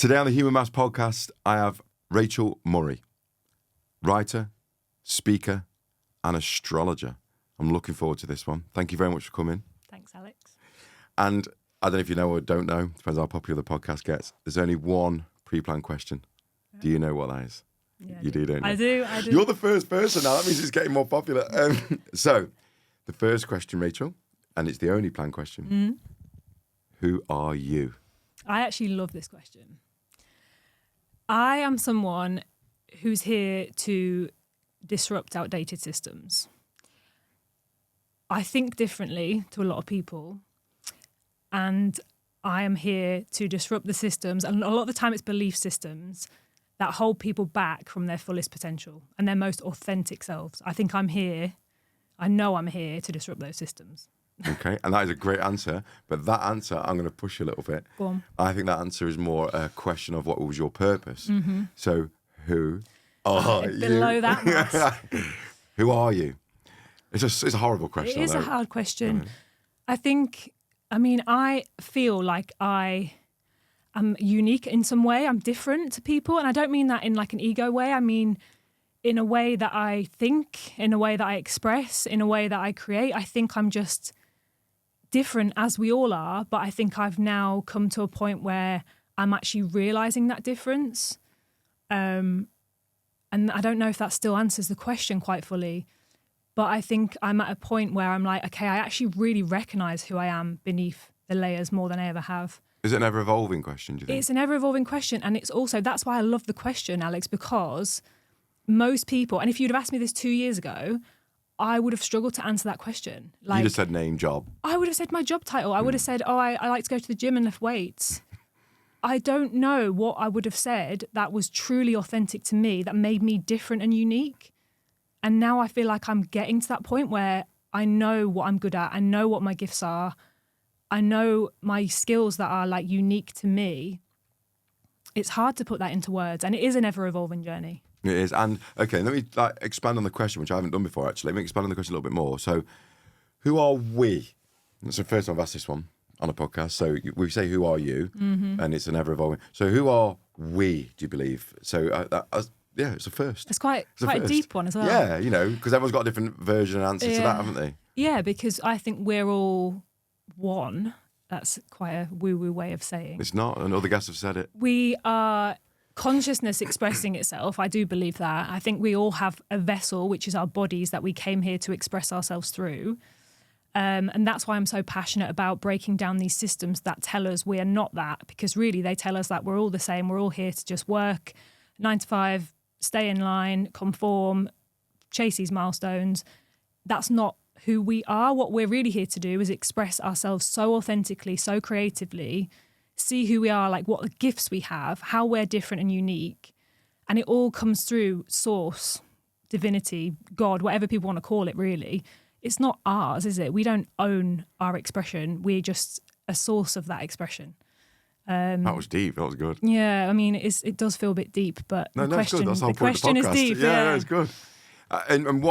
Today on the Human Mass podcast, I have Rachel Murray, writer, speaker, and astrologer. I'm looking forward to this one. Thank you very much for coming. Thanks, Alex. And I don't know if you know or don't know, depends how popular the podcast gets. There's only one pre-planned question. Do you know what that is? Yeah, You do, don't you? I do. You're the first person now. That means it's getting more popular. So, the first question, Rachel, and it's the only planned question. Who are you? I actually love this question. I am someone who's here to disrupt outdated systems. I think differently to a lot of people, and I am here to disrupt the systems, and a lot of the time it's belief systems that hold people back from their fullest potential and their most authentic selves. I think I know I'm here to disrupt those systems. Okay, and that is a great answer, but that answer, I'm going to push you a little bit. Go on. I think that answer is more a question of what was your purpose. So, who are you? Below that mass. Who are you? It's a horrible question. It is a hard question. I feel like I am unique in some way. I'm different to people. And I don't mean that in like an ego way. I mean, in a way that I think, in a way that I express, in a way that I create. I think I'm just different, as we all are. But I think I've now come to a point where I'm actually realizing that difference. And I don't know if that still answers the question quite fully. But I think I'm at a point where I'm like, okay, I actually really recognize who I am beneath the layers more than I ever have. Is it an ever-evolving question, do you think? It's an ever-evolving question. And it's also, that's why I love the question, Alex, because most people, and if you'd have asked me this 2 years ago, I would have struggled to answer that question. Like, you just said name, job. I would have said my job title. I would have said, I like to go to the gym and lift weights. I don't know what I would have said that was truly authentic to me, that made me different and unique. And now I feel like I'm getting to that point where I know what I'm good at. I know what my gifts are. I know my skills that are like unique to me. It's hard to put that into words, and it is an ever-evolving journey. It is. And, okay, let me expand on the question, which I haven't done before, actually. Let me expand on the question a little bit more. So, who are we? That's the first time I've asked this one on a podcast. So, we say, who are you? And it's an ever-evolving. So, who are we, do you believe? So, yeah, it's a first. It's quite a deep one as well. Yeah, because everyone's got a different version and answer to that, haven't they? Yeah, because I think we're all one. That's quite a woo-woo way of saying. It's not, and other guests have said it. We are consciousness expressing itself. I do believe that. I think we all have a vessel, which is our bodies, that we came here to express ourselves through. And that's why I'm so passionate about breaking down these systems that tell us we are not that, because really they tell us that we're all the same. We're all here to just work 9 to 5, stay in line, conform, chase these milestones. That's not who we are. What we're really here to do is express ourselves so authentically, so creatively, see who we are, like what gifts we have, how we're different and unique. And it all comes through source, divinity, God, whatever people want to call it, really. It's not ours, is it? We don't own our expression. We're just a source of that expression. That was deep. That was good. Yeah, I mean, it does feel a bit deep, but No, the it's good. That's the whole point of the question is podcast. deep. Yeah, no, it's good. And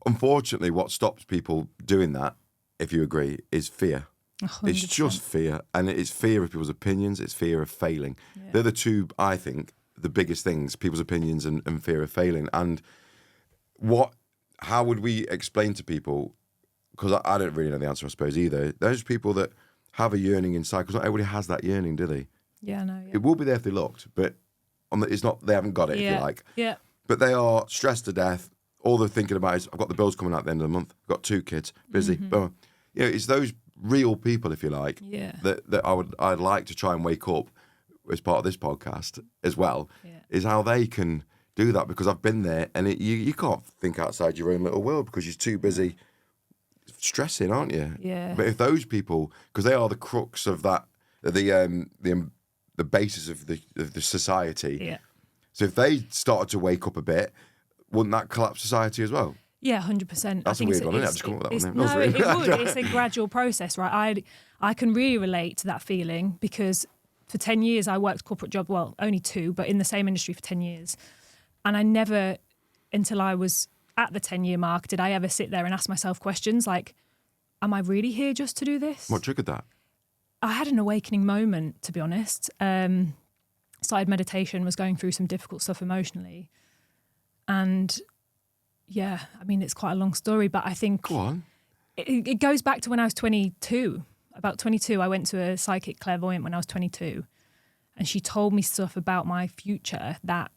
unfortunately, what stops people doing that, if you agree, is fear. 100%. It's just fear. And it's fear of people's opinions. It's fear of failing. Yeah. They're the two, I think, the biggest things, people's opinions and fear of failing. And how would we explain to people, because I don't really know the answer, I suppose, either. Those people that have a yearning inside, because not everybody has that yearning, do they? Yeah, no. Yeah. It will be there if they looked, but it's not. They haven't got it, if you like. Yeah. But they are stressed to death. All they're thinking about is, I've got the bills coming out at the end of the month. I've got 2 kids, busy. But, it's those real people, if you like, that I'd like to try and wake up as part of this podcast as well, is how they can do that, because I've been there, and you can't think outside your own little world because you're too busy stressing, aren't you? Yeah. But if those people, because they are the crux of that, the basis of the society. Yeah. So if they started to wake up a bit, wouldn't that collapse society as well? Yeah, 100%. That's a weird one, isn't it? I've just come up with that one. No, it would. It's a gradual process, right? I can really relate to that feeling, because for 10 years I worked corporate job, well, only 2, but in the same industry for 10 years. And I never, until I was at the 10-year mark, did I ever sit there and ask myself questions like, am I really here just to do this? What triggered that? I had an awakening moment, to be honest. started meditation, was going through some difficult stuff emotionally. And yeah, I mean, it's quite a long story, but I think Go on. It goes back to when I was 22. About 22, I went to a psychic clairvoyant when I was 22. And she told me stuff about my future that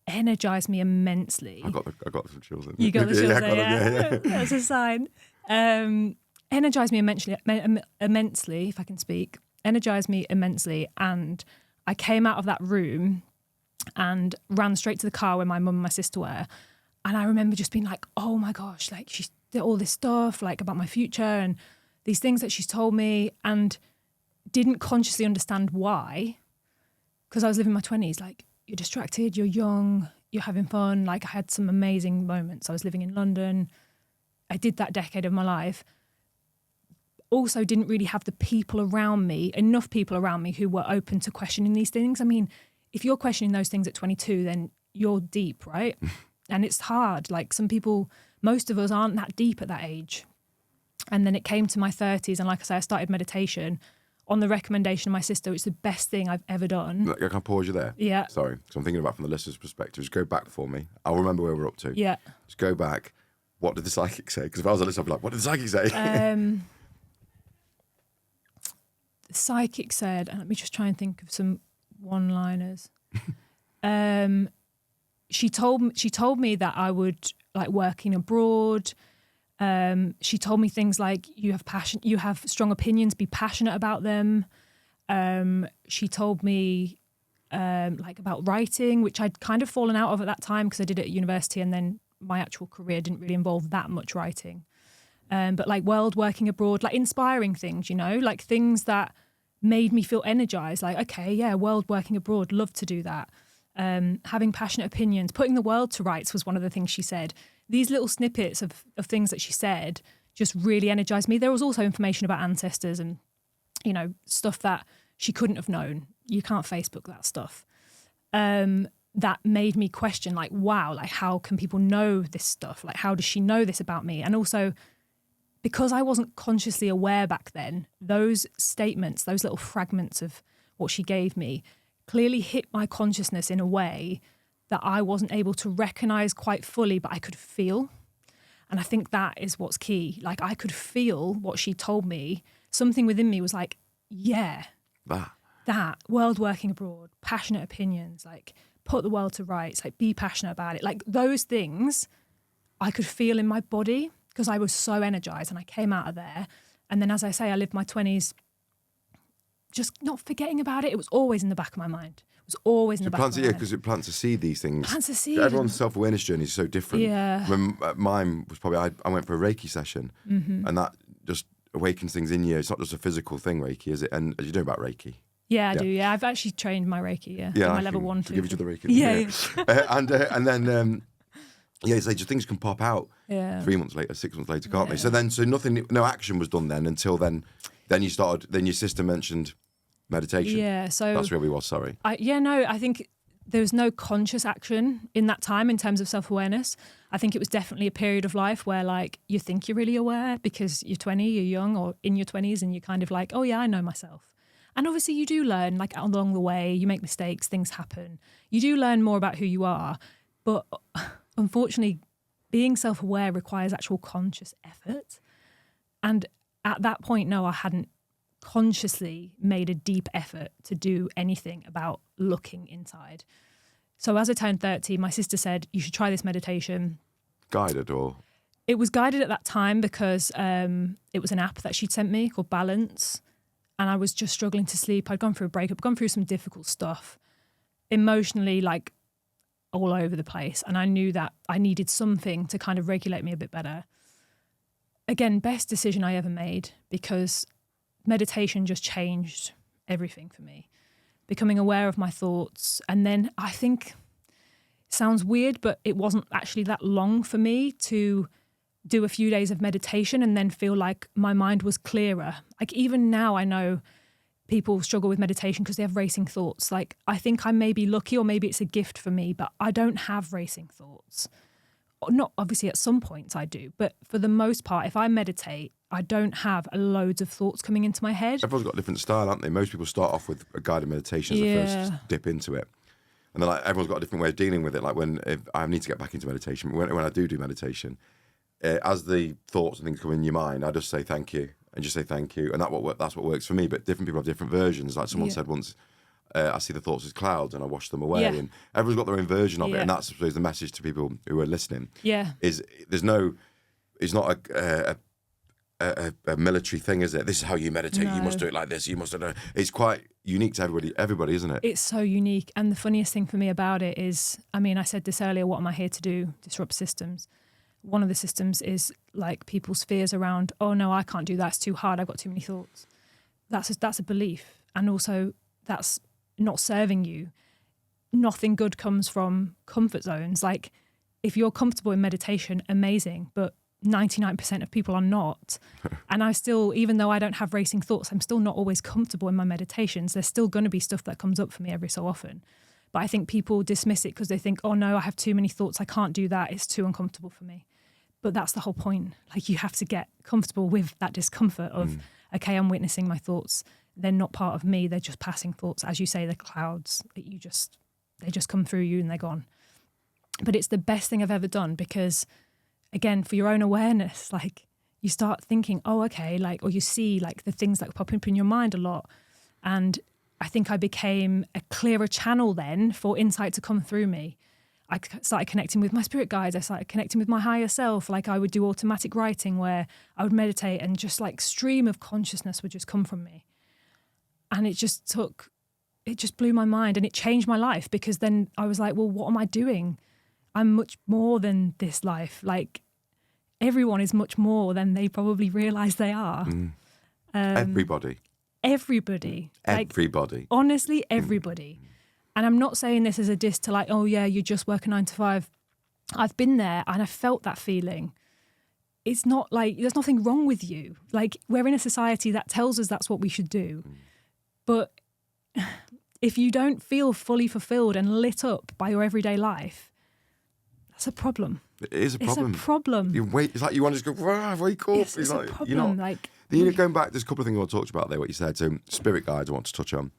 energized me immensely. I got some chills. You got the chills there, yeah. That's a sign. Energized me immensely, if I can speak. Energized me immensely. And I came out of that room and ran straight to the car where my mum and my sister were. And I remember just being like, oh my gosh, like she's did all this stuff like about my future and these things that she's told me, and didn't consciously understand why. Because I was living my 20s, like, you're distracted, you're young, you're having fun. Like, I had some amazing moments. I was living in London. I did that decade of my life. Also didn't really have the people around me, enough people around me who were open to questioning these things. I mean, if you're questioning those things at 22, then you're deep, right? And it's hard. Like, some people, most of us aren't that deep at that age. And then it came to my 30s, and like I say, I started meditation on the recommendation of my sister, which is the best thing I've ever done. I can pause you there. Yeah. Sorry, because I'm thinking about from the listener's perspective. Just go back for me. I'll remember where we're up to. Yeah. Just go back. What did the psychic say? Because if I was a listener, I'd be like, what did the psychic say? The psychic said, and let me just try and think of some one-liners. She told me that I would like working abroad. She told me things like, you have strong opinions, be passionate about them. She told me like about writing, which I'd kind of fallen out of at that time because I did it at university, and then my actual career didn't really involve that much writing. But like working abroad, like inspiring things, you know, like things that made me feel energized. Like, okay, yeah, working abroad, love to do that. Having passionate opinions, putting the world to rights was one of the things she said. These little snippets of things that she said just really energized me. There was also information about ancestors and, you know, stuff that she couldn't have known. You can't Facebook that stuff. That made me question, like, wow, like, how can people know this stuff? Like, how does she know this about me? And also, because I wasn't consciously aware back then, those statements, those little fragments of what she gave me clearly hit my consciousness in a way that I wasn't able to recognize quite fully, but I could feel. And I think that is what's key. Like, I could feel what she told me. Something within me was like, yeah, that world working abroad, passionate opinions, like put the world to rights, like be passionate about it. Like those things I could feel in my body because I was so energized, and I came out of there. And then, as I say, I lived my 20s just not forgetting about it. It was always in the back of my mind. It was always in the back of my mind. Yeah, because it plants a seed, these things. Plants a seed. Everyone's self-awareness journey is so different. Yeah. Mine was probably, I went for a Reiki session, and that just awakens things in you. It's not just a physical thing, Reiki, is it? And you know about Reiki? Yeah, I do. Yeah, I've actually trained my Reiki. Yeah, my level 1, 2. Give each other Reiki. Yeah. And then it's like just things can pop out 3 months later, 6 months later, can't they? So no action was done then until then. Then you started. Then your sister mentioned meditation. Yeah, so that's where we was. Sorry. I think there was no conscious action in that time in terms of self-awareness. I think it was definitely a period of life where, like, you think you're really aware because you're 20, you're young, or in your 20s, and you're kind of like, oh yeah, I know myself. And obviously you do learn, like, along the way, you make mistakes, things happen. You do learn more about who you are. But unfortunately, being self-aware requires actual conscious effort. And at that point, no, I hadn't consciously made a deep effort to do anything about looking inside. So as I turned 30, my sister said, you should try this meditation. Guided or? It was guided at that time because it was an app that she'd sent me called Balance. And I was just struggling to sleep. I'd gone through a breakup, gone through some difficult stuff, emotionally, like, all over the place. And I knew that I needed something to kind of regulate me a bit better. Again, best decision I ever made, because meditation just changed everything for me. Becoming aware of my thoughts. And then I think, it sounds weird, but it wasn't actually that long for me to do a few days of meditation and then feel like my mind was clearer. Like, even now I know people struggle with meditation because they have racing thoughts. Like, I think I may be lucky, or maybe it's a gift for me, but I don't have racing thoughts. Not obviously at some points I do, but for the most part, if I meditate, I don't have loads of thoughts coming into my head. Everyone's got a different style, haven't they? Most people start off with a guided meditation as the first dip into it. And then like everyone's got a different way of dealing with it. Like if I need to get back into meditation, when I do meditation, as the thoughts and things come in your mind, I just say thank you and just say thank you. And that's what works for me. But different people have different versions. Like someone said once, I see the thoughts as clouds and I wash them away. And everyone's got their own version of it. And that's, I suppose, the message to people who are listening. Is it's not a military thing, is it? This is how you meditate. No. You must do it like this. You must do it. It's quite unique to everybody, isn't it? It's so unique. And the funniest thing for me about it is, I mean, I said this earlier, what am I here to do? Disrupt systems. One of the systems is like people's fears around, oh no, I can't do that. It's too hard. I've got too many thoughts. That's a belief. And also that's not serving you. Nothing good comes from comfort zones. Like if you're comfortable in meditation, amazing. But 99% of people are not. And I still, even though I don't have racing thoughts, I'm still not always comfortable in my meditations. There's still going to be stuff that comes up for me every so often. But I think people dismiss it because they think, oh no, I have too many thoughts. I can't do that. It's too uncomfortable for me. But that's the whole point. Like you have to get comfortable with that discomfort of, okay, I'm witnessing my thoughts. They're not part of me. They're just passing thoughts. As you say, the clouds, they just come through you and they're gone. But it's the best thing I've ever done because, again, for your own awareness, like you start thinking, oh, okay, like, or you see like the things that pop up in your mind a lot. And I think I became a clearer channel then for insight to come through me. I started connecting with my spirit guides. I started connecting with my higher self. Like I would do automatic writing where I would meditate and just like stream of consciousness would just come from me. And it just blew my mind and it changed my life because then I was like, well, what am I doing? I'm much more than this life. Like everyone is much more than they probably realize they are. Everybody. Like, honestly, everybody. And I'm not saying this as a diss to like, oh yeah, you just work a 9 to 5. I've been there and I felt that feeling. It's not like, there's nothing wrong with you. Like we're in a society that tells us that's what we should do. But if you don't feel fully fulfilled and lit up by your everyday life, that's a problem. It is a problem. It's a problem. It's like you want to just go, wake up. It's like, a problem. Going back, there's a couple of things I want to talk about there, what you said. So spirit guides I want to touch on.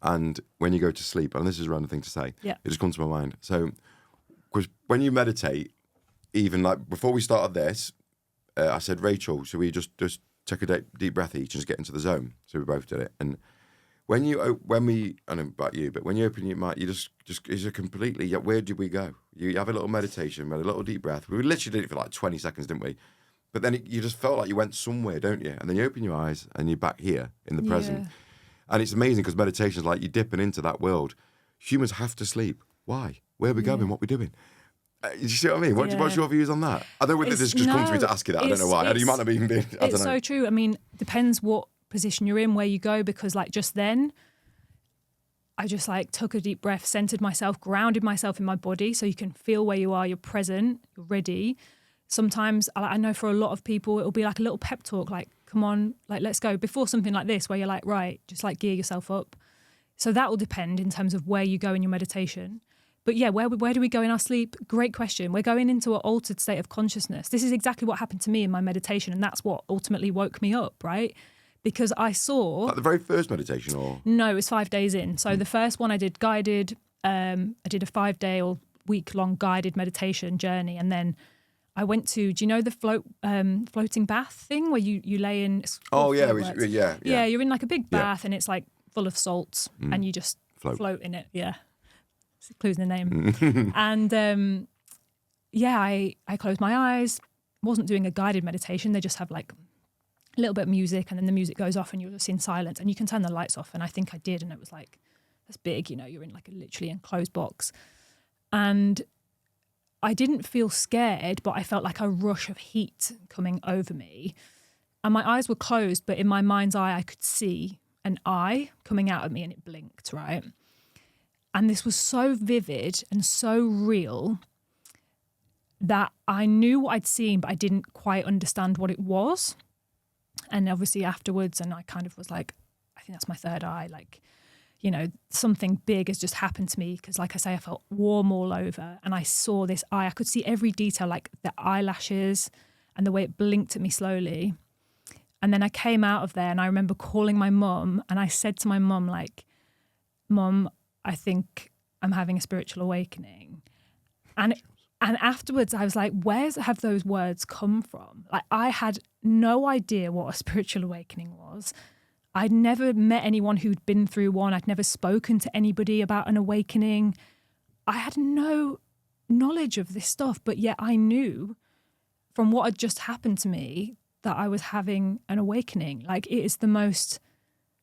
And when you go to sleep, and this is a random thing to say, it just comes to my mind. So, because when you meditate, even like before we started this, I said, Rachel, should we just take a deep breath each and just get into the zone? So we both did it. And when we, I don't know about you, but when you open your mind, you just is a completely, where did we go? You have a little meditation, a little deep breath. We literally did it for like 20 seconds, didn't we? But then you just felt like you went somewhere, don't you? And then you open your eyes and you're back here in the present. And it's amazing because meditation is like you're dipping into that world. Humans have to sleep. Why? Where are we going? What are we doing? You see what I mean? What's your views on that? I don't know whether this just comes to me to ask you that. I don't know why. You might not even be. It's so true. I mean, depends what position you're in, where you go, because like just then, I just like took a deep breath, centered myself, grounded myself in my body so you can feel where you are, you're present, you're ready. Sometimes I know for a lot of people, it'll be like a little pep talk, like, come on, like, let's go. Before something like this, where you're like, right, just like gear yourself up. So that will depend in terms of where you go in your meditation. But yeah, where do we go in our sleep? Great question. We're going into an altered state of consciousness. This is exactly what happened to me in my meditation. And that's what ultimately woke me up, right? Because I saw... Like the very first meditation or...? No, it was 5 days in. So the first one I did guided. I did a 5-day or week-long guided meditation journey. And then I went to, do you know the floating bath thing where you lay in? Oh, yeah, yeah. You're in like a big bath and it's like full of salts and you just float in it. Yeah. It's clues in the name. And I closed my eyes, wasn't doing a guided meditation. They just have like a little bit of music and then the music goes off and you're just in silence and you can turn the lights off. And I think I did. And it was like, that's big, you're in like a literally enclosed box. And I didn't feel scared, but I felt like a rush of heat coming over me. And my eyes were closed, but in my mind's eye, I could see an eye coming out of me and it blinked, right? And this was so vivid and so real that I knew what I'd seen, but I didn't quite understand what it was. And obviously afterwards, and I kind of was like, I think that's my third eye, like, something big has just happened to me because, like I say, I felt warm all over and I saw this eye. I could see every detail, like the eyelashes and the way it blinked at me slowly. And then I came out of there and I remember calling my mum and I said to my mum, like, Mum, I think I'm having a spiritual awakening. And afterwards I was like, where have those words come from? Like, I had no idea what a spiritual awakening was. I'd never met anyone who'd been through one. I'd never spoken to anybody about an awakening. I had no knowledge of this stuff, but yet I knew from what had just happened to me that I was having an awakening. Like, it is the most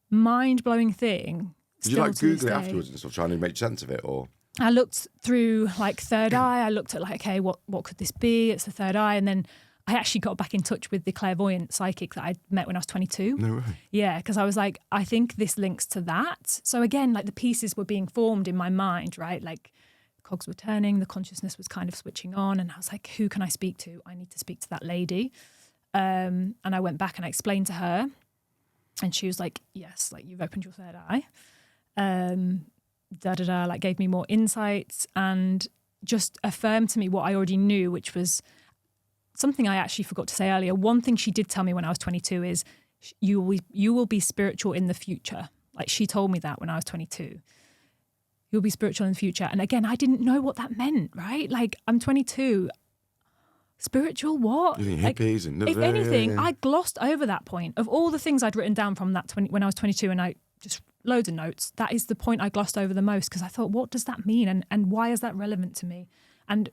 mind-blowing thing. Did you like Google it afterwards and stuff, trying to make sense of it, or? I looked through like third eye. I looked at like, okay, what could this be? It's the third eye. And then I actually got back in touch with the clairvoyant psychic that I met when I was 22. No way. Yeah, because I was like, I think this links to that. So again, like the pieces were being formed in my mind, right? Like cogs were turning, the consciousness was kind of switching on. And I was like, who can I speak to? I need to speak to that lady. And I went back and I explained to her. And she was like, yes, like you've opened your third eye. Like gave me more insights and just affirmed to me what I already knew, which was something I actually forgot to say earlier. One thing she did tell me when I was 22 is you will be spiritual in the future. Like she told me that when I was 22. You'll be spiritual in the future. And again, I didn't know what that meant, right? Like I'm 22. Spiritual what? You think hippies and if anything, yeah. I glossed over that point. Of all the things I'd written down from that when I was 22 and I just loads of notes, that is the point I glossed over the most because I thought, what does that mean? And why is that relevant to me? And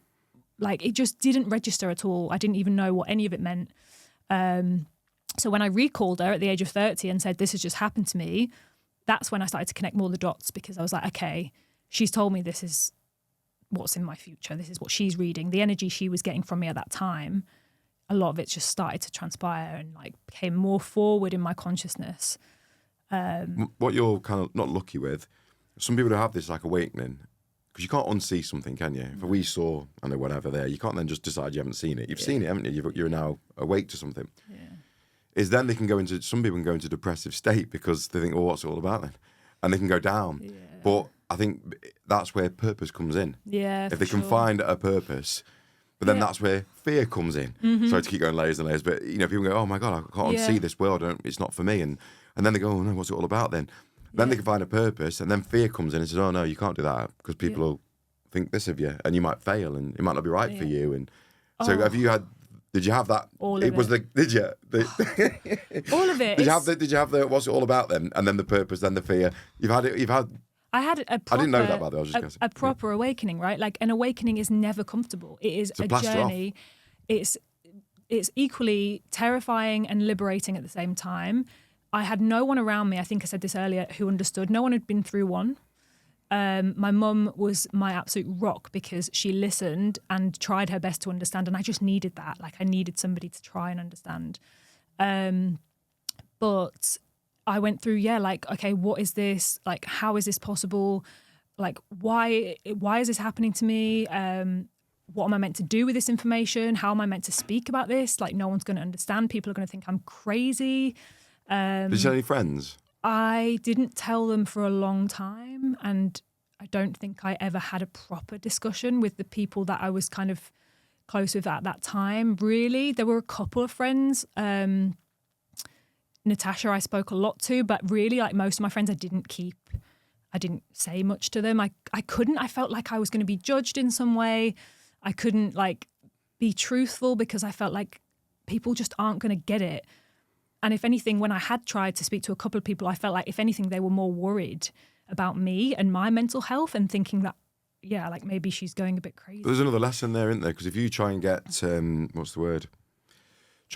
like, it just didn't register at all. I didn't even know what any of it meant. So when I recalled her at the age of 30 and said, this has just happened to me, that's when I started to connect more the dots because I was like, okay, she's told me this is what's in my future. This is what she's reading. The energy she was getting from me at that time, a lot of it just started to transpire and like became more forward in my consciousness. What you're kind of not lucky with, some people who have this like awakening, because you can't unsee something, can you? If we saw, I know whatever there, you can't then just decide you haven't seen it. You've seen it, haven't you? You're now awake to something. Yeah. Is then some people can go into depressive state because they think, oh, what's it all about then? And they can go down. Yeah. But I think that's where purpose comes in. Yeah, if they can find a purpose, but then that's where fear comes in. Sorry to keep going layers and layers, but people go, oh my God, I can't see this world, it's not for me. And then they go, oh no, what's it all about then? Then they can find a purpose, and then fear comes in and says, oh no, you can't do that because people will think this of you, and you might fail, and it might not be right for you. And so did you have that? All of it. Did you? All of it. Did you have the, what's it all about then? And then the purpose, then the fear. I had a proper, I didn't know that, by the way. I was just guessing. A proper awakening, right? Like an awakening is never comfortable. It is a journey. It's equally terrifying and liberating at the same time. I had no one around me, I think I said this earlier, who understood. No one had been through one. My mum was my absolute rock because she listened and tried her best to understand. And I just needed that. Like I needed somebody to try and understand. But I went through, okay, what is this? Like, how is this possible? Like, why is this happening to me? What am I meant to do with this information? How am I meant to speak about this? Like, no one's going to understand. People are going to think I'm crazy. Did you have any friends? I didn't tell them for a long time. And I don't think I ever had a proper discussion with the people that I was kind of close with at that time. Really, there were a couple of friends. Natasha I spoke a lot to, but really like most of my friends I didn't say much to them. I felt like I was going to be judged in some way. I couldn't like be truthful because I felt like people just aren't going to get it. And if anything, when I had tried to speak to a couple of people, I felt like if anything, they were more worried about me and my mental health and thinking that, like maybe she's going a bit crazy. There's another lesson there, isn't there? Because if you try and get, try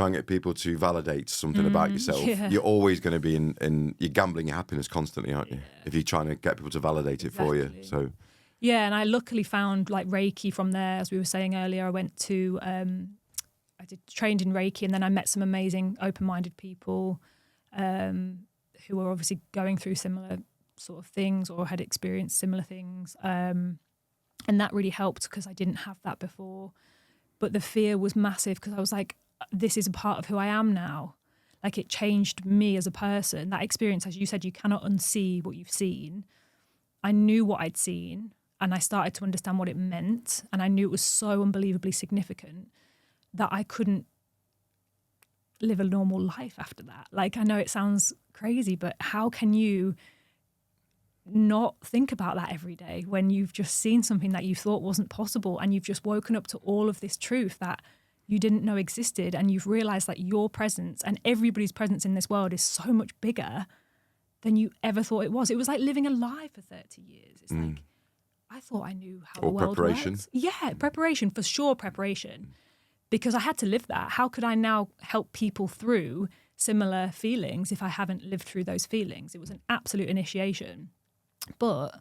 and get people to validate something about yourself, you're always going to be you're gambling your happiness constantly, aren't you? If you're trying to get people to validate it for you. So. Yeah, and I luckily found like Reiki from there, as we were saying earlier. I went to, trained in Reiki, and then I met some amazing open-minded people who were obviously going through similar sort of things or had experienced similar things. And that really helped because I didn't have that before. But the fear was massive because I was like, this is a part of who I am now. Like it changed me as a person. That experience, as you said, you cannot unsee what you've seen. I knew what I'd seen and I started to understand what it meant. And I knew it was so unbelievably significant that I couldn't live a normal life after that. Like, I know it sounds crazy, but how can you not think about that every day when you've just seen something that you thought wasn't possible, and you've just woken up to all of this truth that you didn't know existed, and you've realized that your presence and everybody's presence in this world is so much bigger than you ever thought it was. It was like living a lie for 30 years. It's like, I thought I knew how the world works. Yeah, preparation, for sure, preparation. Because I had to live that. How could I now help people through similar feelings if I haven't lived through those feelings? It was an absolute initiation. But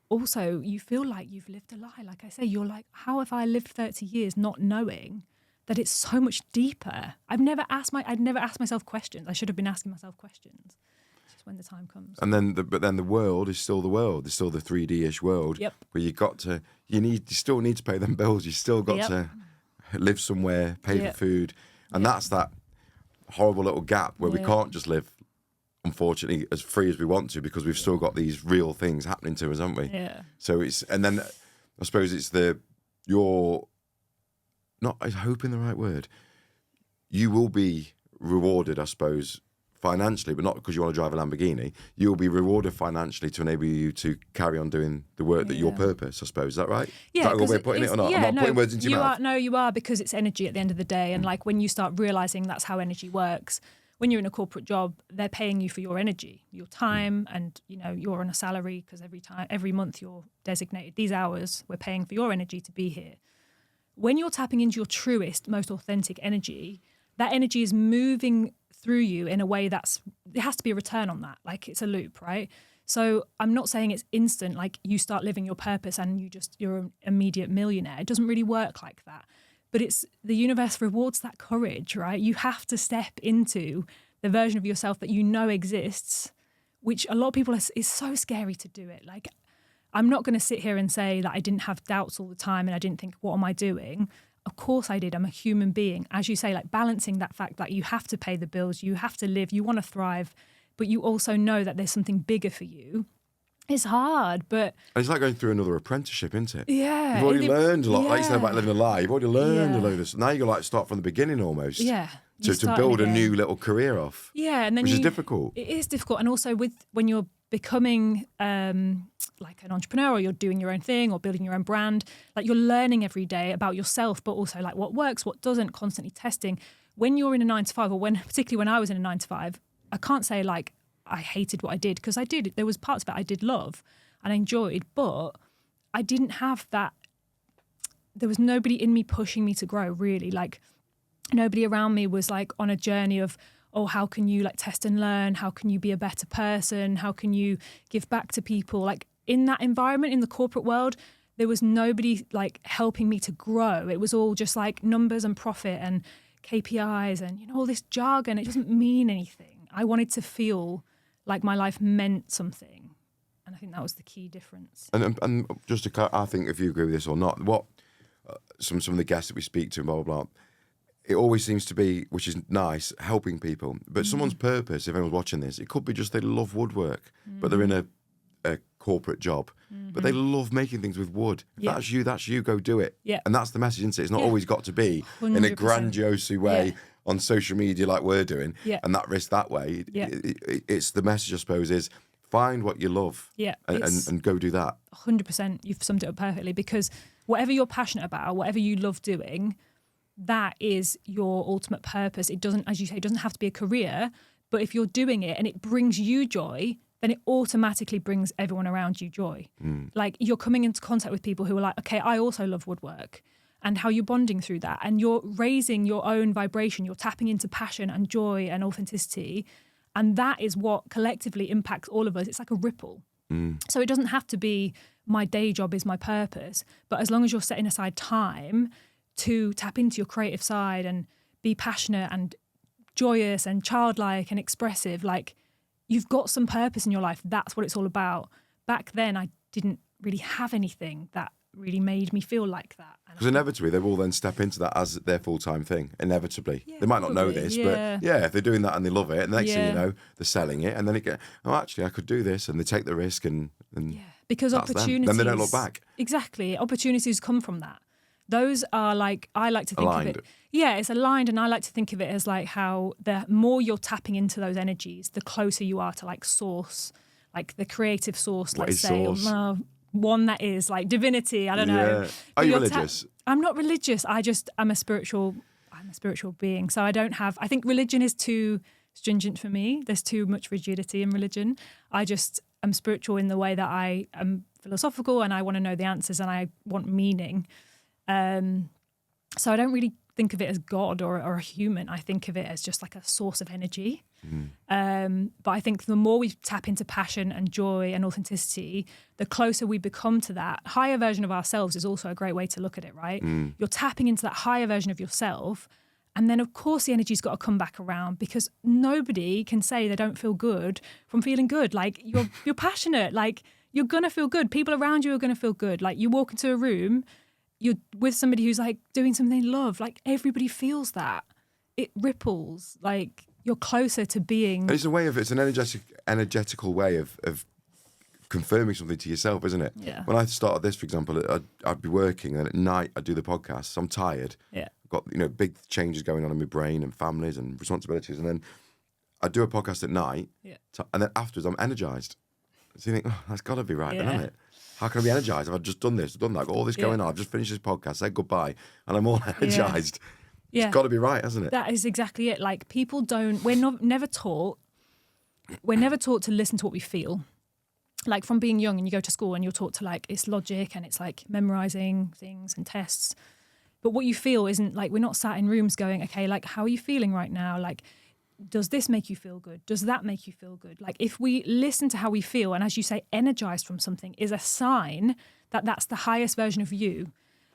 also, you feel like you've lived a lie. Like I say, you're like, how have I lived 30 years not knowing that it's so much deeper? I'd never asked myself questions. I should have been asking myself questions. It's just when the time comes. And then, but then the world is still the world. It's still the 3D-ish world. Yep. Where you still need to pay them bills. You still got to live somewhere, pay for food, and that's that horrible little gap where we can't just live, unfortunately, as free as we want to, because we've still got these real things happening to us, haven't we? Yeah. So and then I suppose it's you're not hoping the right word. You will be rewarded, I suppose, financially, but not because you want to drive a Lamborghini. You will be rewarded financially to enable you to carry on doing the work that your purpose, I suppose. Is that right? Yeah. Is that a good way of putting it or not? Yeah, I'm not putting words into your mouth. You are, because it's energy at the end of the day. And like when you start realizing that's how energy works, when you're in a corporate job, they're paying you for your energy, your time, and you're on a salary because every month you're designated these hours, we're paying for your energy to be here. When you're tapping into your truest, most authentic energy, that energy is moving through you in a way there has to be a return on that. Like, it's a loop, right? So I'm not saying it's instant, like you start living your purpose and you're an immediate millionaire. It doesn't really work like that. But the universe rewards that courage, right? You have to step into the version of yourself that you know exists, which a lot of people is so scary to do it. Like, I'm not going to sit here and say that I didn't have doubts all the time and I didn't think, what am I doing? Of course I did. I'm a human being. As you say, like balancing that fact that you have to pay the bills, you have to live, you want to thrive, but you also know that there's something bigger for you. It's hard, but... And it's like going through another apprenticeship, isn't it? Yeah. You've already learned a lot. Like you said about living a lie, you've already learned a load of stuff. Now you've got to start from the beginning almost. Yeah. To build a new little career off. Yeah. And then which is difficult. It is difficult. And also when you're becoming like an entrepreneur, or you're doing your own thing or building your own brand, like you're learning every day about yourself, but also like what works, what doesn't, constantly testing. When you're in a 9-to-5, or particularly when I was in a 9-to-5, I can't say like I hated what I did, because I did. There was parts of it I did love and I enjoyed, but I didn't have that. There was nobody in me pushing me to grow, really. Like, nobody around me was like on a journey of, oh, how can you like test and learn? How can you be a better person? How can you give back to people? Like, in that environment, in the corporate world, there was nobody like helping me to grow. It was all just like numbers and profit and KPIs and all this jargon. It doesn't mean anything. I wanted to feel like my life meant something. And I think that was the key difference. And just to, I think if you agree with this or not, what some of the guests that we speak to, blah, blah, blah, it always seems to be, which is nice, helping people. But someone's purpose, if anyone's watching this, it could be just they love woodwork, but they're in a corporate job, but they love making things with wood. If that's you, go do it. Yeah. And that's the message, isn't it? It's not always got to be 100%. in a grandiose way on social media like we're doing, and that risk that way. It's the message, I suppose, is find what you love and go do that. 100%. You've summed it up perfectly, because whatever you're passionate about, whatever you love doing, that is your ultimate purpose. It doesn't, as you say, it doesn't have to be a career, but if you're doing it and it brings you joy, then it automatically brings everyone around you joy. Like, you're coming into contact with people who are like, okay, I also love woodwork, and how you're bonding through that, and you're raising your own vibration, you're tapping into passion and joy and authenticity, and that is what collectively impacts all of us. It's like a ripple. So it doesn't have to be my day job is my purpose, but as long as you're setting aside time to tap into your creative side and be passionate and joyous and childlike and expressive, like, you've got some purpose in your life. That's what it's all about. Back then, I didn't really have anything that really made me feel like that. Because inevitably, they will then step into that as their full-time thing, inevitably. They might not know this, but if they're doing that and they love it, and the next thing you know, they're selling it, and then it actually, I could do this, and they take the risk, and because opportunities... Then they don't look back. Exactly. Opportunities come from that. those are like, I like to think aligned. of it. Yeah, it's aligned. And I like to think of it as like how the more you're tapping into those energies, the closer you are to like source, like the creative source, What let's is say. source? One that is like divinity. I don't know. Are you religious? I'm not religious. I'm a spiritual being. So I think religion is too stringent for me. There's too much rigidity in religion. I'm spiritual in the way that I am philosophical and I want to know the answers and I want meaning. So I don't really think of it as God or a human. I think of it as just like a source of energy. But I think the more we tap into passion and joy and authenticity, the closer we become to that higher version of ourselves is also a great way to look at it, right? You're tapping into that higher version of yourself. And then, of course, the energy's got to come back around because nobody can say they don't feel good from feeling good. Like, you're passionate. Like, you're going to feel good. People around you are going to feel good. Like, you walk into a room, you're with somebody who's, like, doing something they love. Like, everybody feels that. It ripples. Like, you're closer to being... It's an energetical way of confirming something to yourself, isn't it? Yeah. When I started this, for example, I'd be working and at night I'd do the podcast. So I'm tired. Yeah. Got big changes going on in my brain and families and responsibilities, and then I do a podcast at night, and then afterwards I'm energized. So you think, that's got to be right, then, isn't it? How can I be energized? I've just done this, I've done that, I've got all this going on. I've just finished this podcast, said goodbye, and I'm all energized. It's got to be right, hasn't it? That is exactly it. Like we're never taught to listen to what we feel. Like from being young and you go to school and you're taught to like, it's logic and it's like memorizing things and tests. But what you feel isn't like, we're not sat in rooms going, okay, like, how are you feeling right now? Like, does this make you feel good? Does that make you feel good? Like, if we listen to how we feel, and as you say, energized from something is a sign that that's the highest version of you.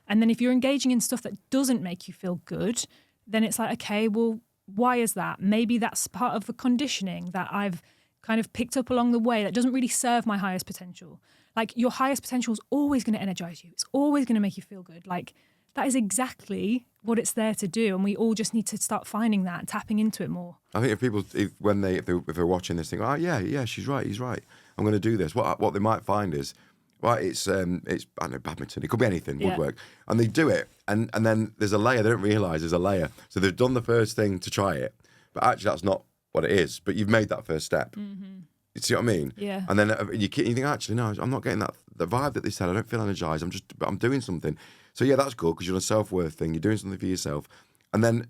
And then if you're engaging in stuff that doesn't make you feel good, then it's like, okay, well, why is that? Maybe that's part of the conditioning that I've kind of picked up along the way that doesn't really serve my highest potential. Like, your highest potential is always going to energize you. It's always going to make you feel good. Like, that is exactly what it's there to do, and we all just need to start finding that and tapping into it more. I think if they're watching this, think, oh yeah, she's right, he's right. I'm going to do this. What they might find is, right, it's I don't know, badminton. It could be anything, woodwork, and they do it, and then there's a layer. They don't realise there's a layer. So they've done the first thing to try it, but actually that's not what it is. But you've made that first step. Mm-hmm. You see what I mean? Yeah. And then you think, actually, no, I'm not getting the vibe that they said. I don't feel energized. I'm doing something. So yeah, that's good because you're on a self-worth thing. You're doing something for yourself. And then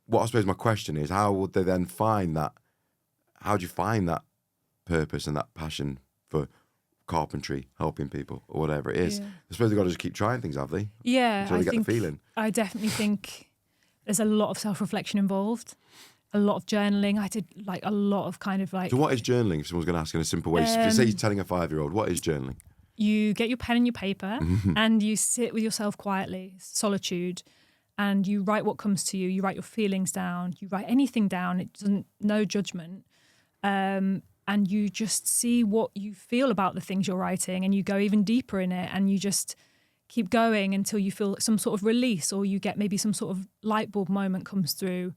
what I suppose my question is, how would they then find that? How do you find that purpose and that passion for carpentry, helping people or whatever it is? I suppose they've got to just keep trying things, have they? Yeah. Until they get the feeling. I definitely think there's a lot of self-reflection involved. A lot of journaling. I did like a lot of kind of like... So what is journaling, if someone's going to ask in a simple way? Say you're telling a 5-year-old, what is journaling? You get your pen and your paper and you sit with yourself quietly, solitude, and you write what comes to you. You write your feelings down. You write anything down. It doesn't, no judgment. And you just see what you feel about the things you're writing, and you go even deeper in it, and you just keep going until you feel some sort of release, or you get maybe some sort of light bulb moment comes through,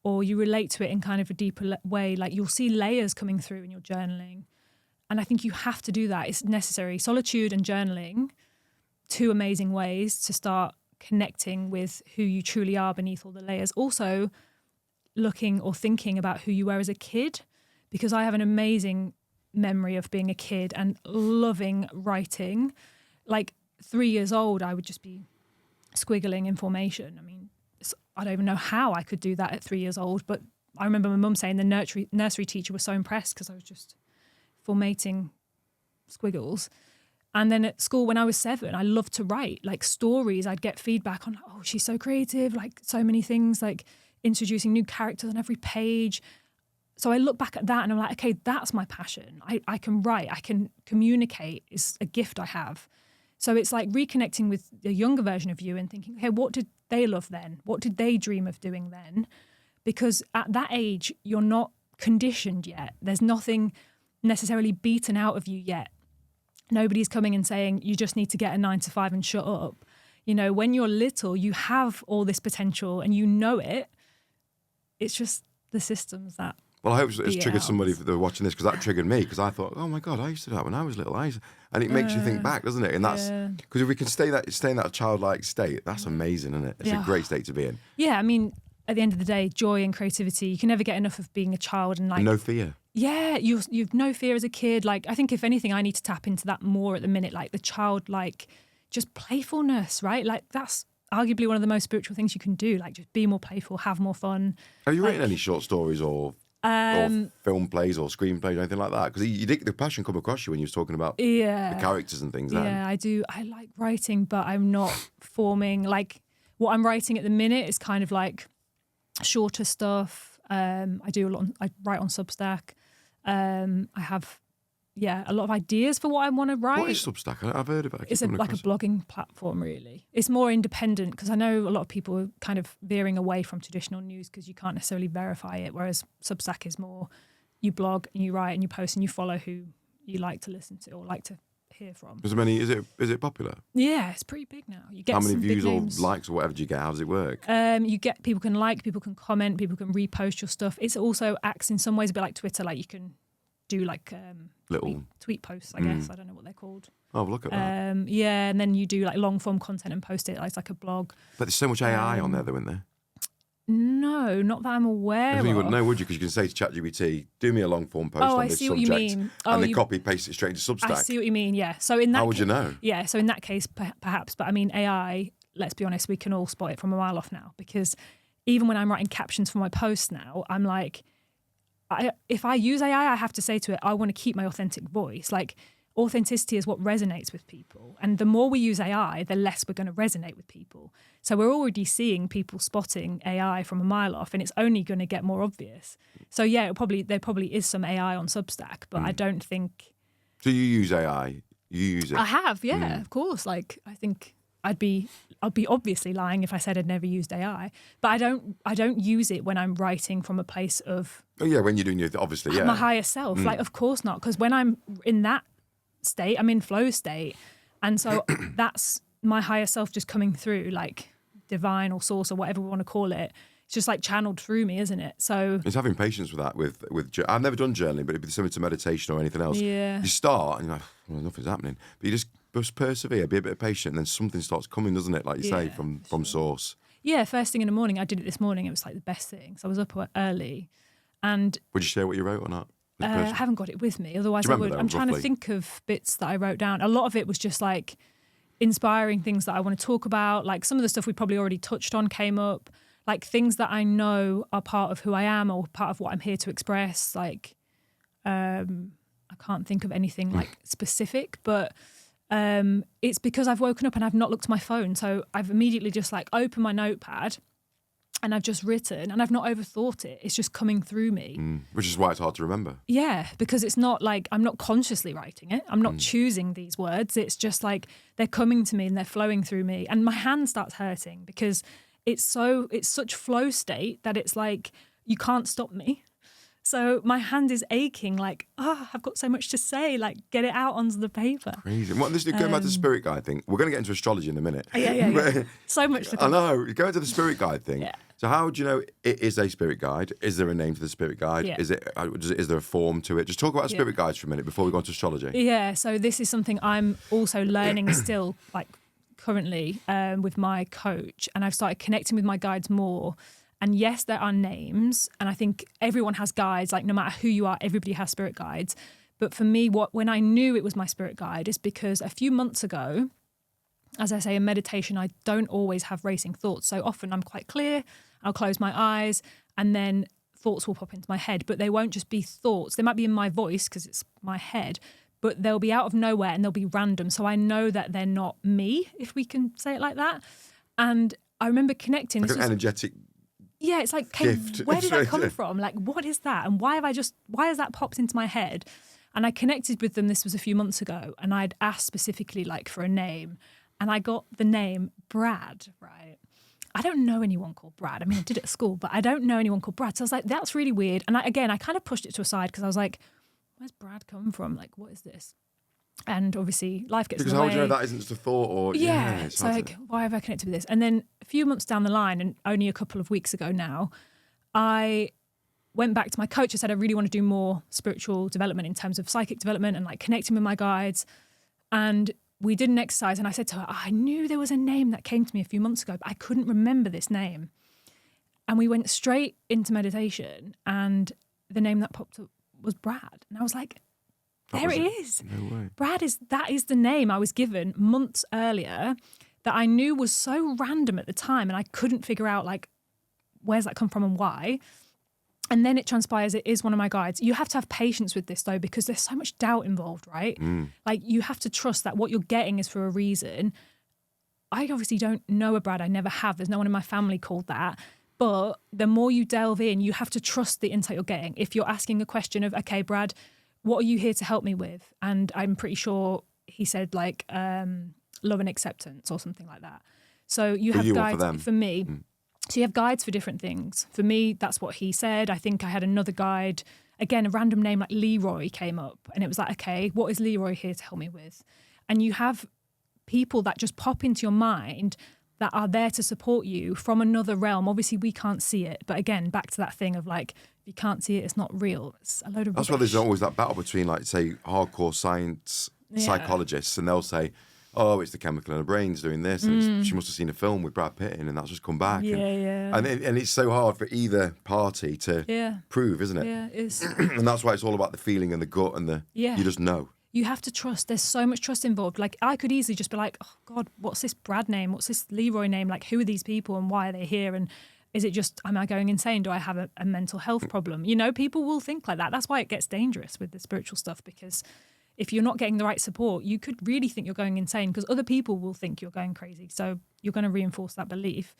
or you relate to it in kind of a deeper way. Like, you'll see layers coming through in your journaling. And I think you have to do that. It's necessary. Solitude and journaling, two amazing ways to start connecting with who you truly are beneath all the layers. Also, looking or thinking about who you were as a kid, because I have an amazing memory of being a kid and loving writing. Like 3 years old, I would just be squiggling information. I mean, I don't even know how I could do that at 3 years old, but I remember my mum saying the nursery teacher was so impressed because I was just formatting squiggles. And then at school when I was 7, I loved to write like stories. I'd get feedback on, oh, she's so creative, like so many things, like introducing new characters on every page. So I look back at that and I'm like, okay, that's my passion. I can write, I can communicate, is a gift I have. So it's like reconnecting with the younger version of you and thinking, okay, what did they love then? What did they dream of doing then? Because at that age, you're not conditioned yet. There's nothing necessarily beaten out of you yet. Nobody's coming and saying, you just need to get a 9 to 5 and shut up. You know, when you're little, you have all this potential and you know it. It's just the systems that... Well, I hope it's triggered somebody that are watching this, because that triggered me, because I thought, oh my God, I used to do that when I was little. And it makes you think back, doesn't it? And that's because if we can stay in that childlike state, that's amazing, isn't it? It's a great state to be in. Yeah, I mean, at the end of the day, joy and creativity, you can never get enough of being a child and no fear. Yeah, you've no fear as a kid. Like, I think if anything, I need to tap into that more at the minute, like the childlike, just playfulness, right? Like, that's arguably one of the most spiritual things you can do. Like, just be more playful, have more fun. Have you written any short stories or film plays or screenplays or anything like that? Because the passion come across you when you was talking about the characters and things. Yeah, I do. I like writing, but I'm not forming. Like, what I'm writing at the minute is kind of like shorter stuff. I do a lot. I write on Substack. I have, a lot of ideas for what I want to write. What is Substack? I've heard about it. It's like a blogging platform, really. It's more independent, because I know a lot of people are kind of veering away from traditional news because you can't necessarily verify it, whereas Substack is more, you blog and you write and you post and you follow who you like to listen to or like to hear from. Is it popular? Yeah, it's pretty big now. You get how many views or names. likes or whatever do you get? How does it work? You get, people can like, people can comment, people can repost your stuff. It's also acts in some ways a bit like Twitter, like you can do like little tweet posts, I guess. I don't know what they're called. Oh, look at that. Yeah, and then you do like long form content and post it like a blog. But there's so much AI on there, though, isn't there? No, not that I'm aware of. You wouldn't know, would you? Because you can say to ChatGPT, do me a long form post on this subject. What you mean. And then copy paste it straight into Substack. I see what you mean, yeah. So in that how would you know? Yeah, so in that case, perhaps. But I mean, AI, let's be honest, we can all spot it from a mile off now, because even when I'm writing captions for my posts now, I'm like, if I use AI, I have to say to it, I want to keep my authentic voice. Like, authenticity is what resonates with people. And the more we use AI, the less we're going to resonate with people. So we're already seeing people spotting AI from a mile off, and it's only going to get more obvious. So yeah, there probably is some AI on Substack, but I don't think... So you use AI? You use it? I have, yeah, of course. Like, I think I'd be obviously lying if I said I'd never used AI, but I don't use it when I'm writing from a place of... Oh yeah, when you're doing your... Obviously, yeah. My higher self. Like, of course not, because when I'm in that state, I'm in flow state, and so that's my higher self just coming through, like divine or source or whatever we want to call it. It's just like channeled through me, isn't it? So it's having patience with that. With I've never done journaling, but it'd be similar to meditation or anything else. Yeah, you start and you're like, well, nothing's happening, but you just persevere, be a bit patient, and then something starts coming, doesn't it? Like you say, from source. Yeah, first thing in the morning, I did it this morning. It was like the best thing. So I was up early, and would you share what you wrote or not? I haven't got it with me. Otherwise, I would. I'm trying to think of bits that I wrote down. A lot of it was just like inspiring things that I want to talk about. Like some of the stuff we probably already touched on came up. Like things that I know are part of who I am or part of what I'm here to express. Like, I can't think of anything like specific, but it's because I've woken up and I've not looked at my phone. So I've immediately just like opened my notepad and I've just written and I've not overthought it. It's just coming through me. Which is why it's hard to remember. Yeah, because it's not like I'm not consciously writing it. I'm not choosing these words. It's just like they're coming to me and they're flowing through me. And my hand starts hurting because it's such flow state that it's like you can't stop me. So my hand is aching, like, I've got so much to say, like, get it out onto the paper. Crazy. What, this is going back to the spirit guide thing. We're going to get into astrology in a minute. Yeah. So much to talk about. I know. Going to the spirit guide thing. Yeah. So how would you know it is a spirit guide? Is there a name to the spirit guide? Yeah. Is there a form to it? Just talk about spirit guides for a minute before we go into astrology. Yeah. So this is something I'm also learning still, like currently with my coach, and I've started connecting with my guides more. And yes, there are names, and I think everyone has guides. Like no matter who you are, everybody has spirit guides. But for me, when I knew it was my spirit guide is because a few months ago, as I say, in meditation, I don't always have racing thoughts. So often I'm quite clear, I'll close my eyes, and then thoughts will pop into my head. But they won't just be thoughts. They might be in my voice because it's my head, but they'll be out of nowhere and they'll be random. So I know that they're not me, if we can say it like that. And I remember connecting. Like an energetic... Yeah, it's like, where did that come from? Like, what is that? And why has that popped into my head? And I connected with them, this was a few months ago, and I'd asked specifically like for a name, and I got the name Brad, right? I don't know anyone called Brad. I mean, I did it at school, but I don't know anyone called Brad. So I was like, that's really weird. And I kind of pushed it to a side because I was like, where's Brad come from? Like, what is this? And obviously life gets in the way. Because how would you know that isn't just a thought or... Yeah, it's like, why have I connected with this? And then a few months down the line, and only a couple of weeks ago now, I went back to my coach. I said, I really want to do more spiritual development in terms of psychic development and like connecting with my guides. And we did an exercise and I said to her, I knew there was a name that came to me a few months ago, but I couldn't remember this name. And we went straight into meditation and the name that popped up was Brad. And I was like, there it is. No way. That is the name I was given months earlier that I knew was so random at the time. And I couldn't figure out like, where's that come from and why? And then it transpires it is one of my guides. You have to have patience with this though, because there's so much doubt involved, right? Like you have to trust that what you're getting is for a reason. I obviously don't know a Brad. I never have. There's no one in my family called that. But the more you delve in, you have to trust the insight you're getting. If you're asking a question of, okay, Brad, what are you here to help me with? And I'm pretty sure he said like love and acceptance or something like that. So you have guides for me. So you have guides for different things. For me, that's what he said. I think I had another guide, again, a random name like Leroy came up and it was like, okay, what is Leroy here to help me with? And you have people that just pop into your mind that are there to support you from another realm. Obviously, we can't see it. But again, back to that thing of like, if you can't see it, it's not real. It's a load of That's why there's always that battle between, like, say, hardcore science psychologists, and they'll say, oh, it's the chemical in her brain's doing this, and she must have seen a film with Brad Pitt in, and that's just come back. And it's so hard for either party to prove, isn't it? Yeah, it is. And that's why it's all about the feeling and the gut and you just know. You have to trust. There's so much trust involved. Like I could easily just be like, oh God, what's this Brad name? What's this Leroy name? Like who are these people and why are they here? And is it just, am I going insane? Do I have a mental health problem? You know, people will think like that. That's why it gets dangerous with the spiritual stuff, because if you're not getting the right support, you could really think you're going insane because other people will think you're going crazy. So you're going to reinforce that belief.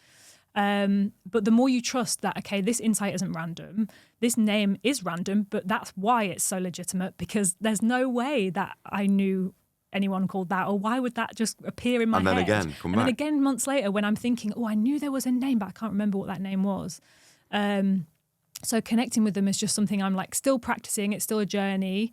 But the more you trust that, okay, this insight isn't random, this name is random, but that's why it's so legitimate, because there's no way that I knew anyone called that, or why would that just appear in my head? And then again, then again, months later, when I'm thinking, oh, I knew there was a name, but I can't remember what that name was. So connecting with them is just something I'm like still practicing. It's still a journey,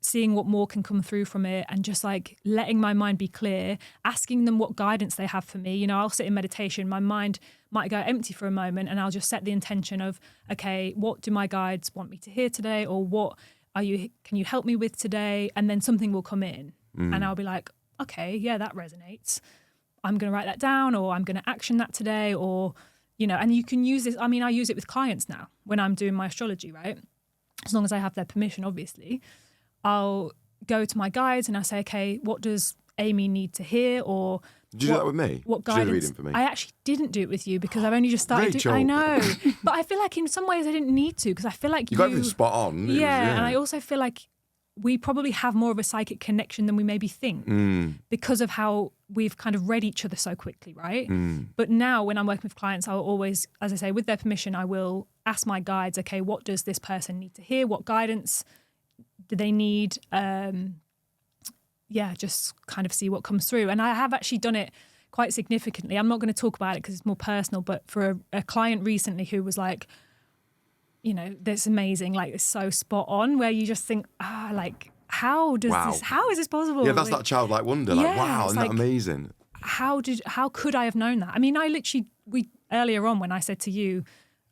seeing what more can come through from it, and just like letting my mind be clear, asking them what guidance they have for me. You know, I'll sit in meditation, my mind might go empty for a moment, and I'll just set the intention of, okay, what do my guides want me to hear today? Or what can you help me with today? And then something will come in and I'll be like, okay, yeah, that resonates. I'm going to write that down, or I'm going to action that today, or, you know, and you can use this. I mean, I use it with clients now when I'm doing my astrology, right? As long as I have their permission, obviously. I'll go to my guides and I say, okay, what does Amy need to hear? Or did you do that with me? What guidance? Did you do the reading for me? I actually didn't do it with you because I've only just started doing. I know, but I feel like in some ways I didn't need to, because I feel like you got everything spot on. Yeah, and I also feel like we probably have more of a psychic connection than we maybe think because of how we've kind of read each other so quickly, right? But now when I'm working with clients, I'll always, as I say, with their permission, I will ask my guides, okay, what does this person need to hear? What guidance do they need? Just kind of see what comes through. And I have actually done it quite significantly. I'm not going to talk about it because it's more personal, but for a client recently who was like, you know, that's amazing, like it's so spot on, where you just think, like, how is this possible? Yeah, that's that childlike wonder. Like, wow, isn't that amazing? How could I have known that? I mean, earlier on when I said to you,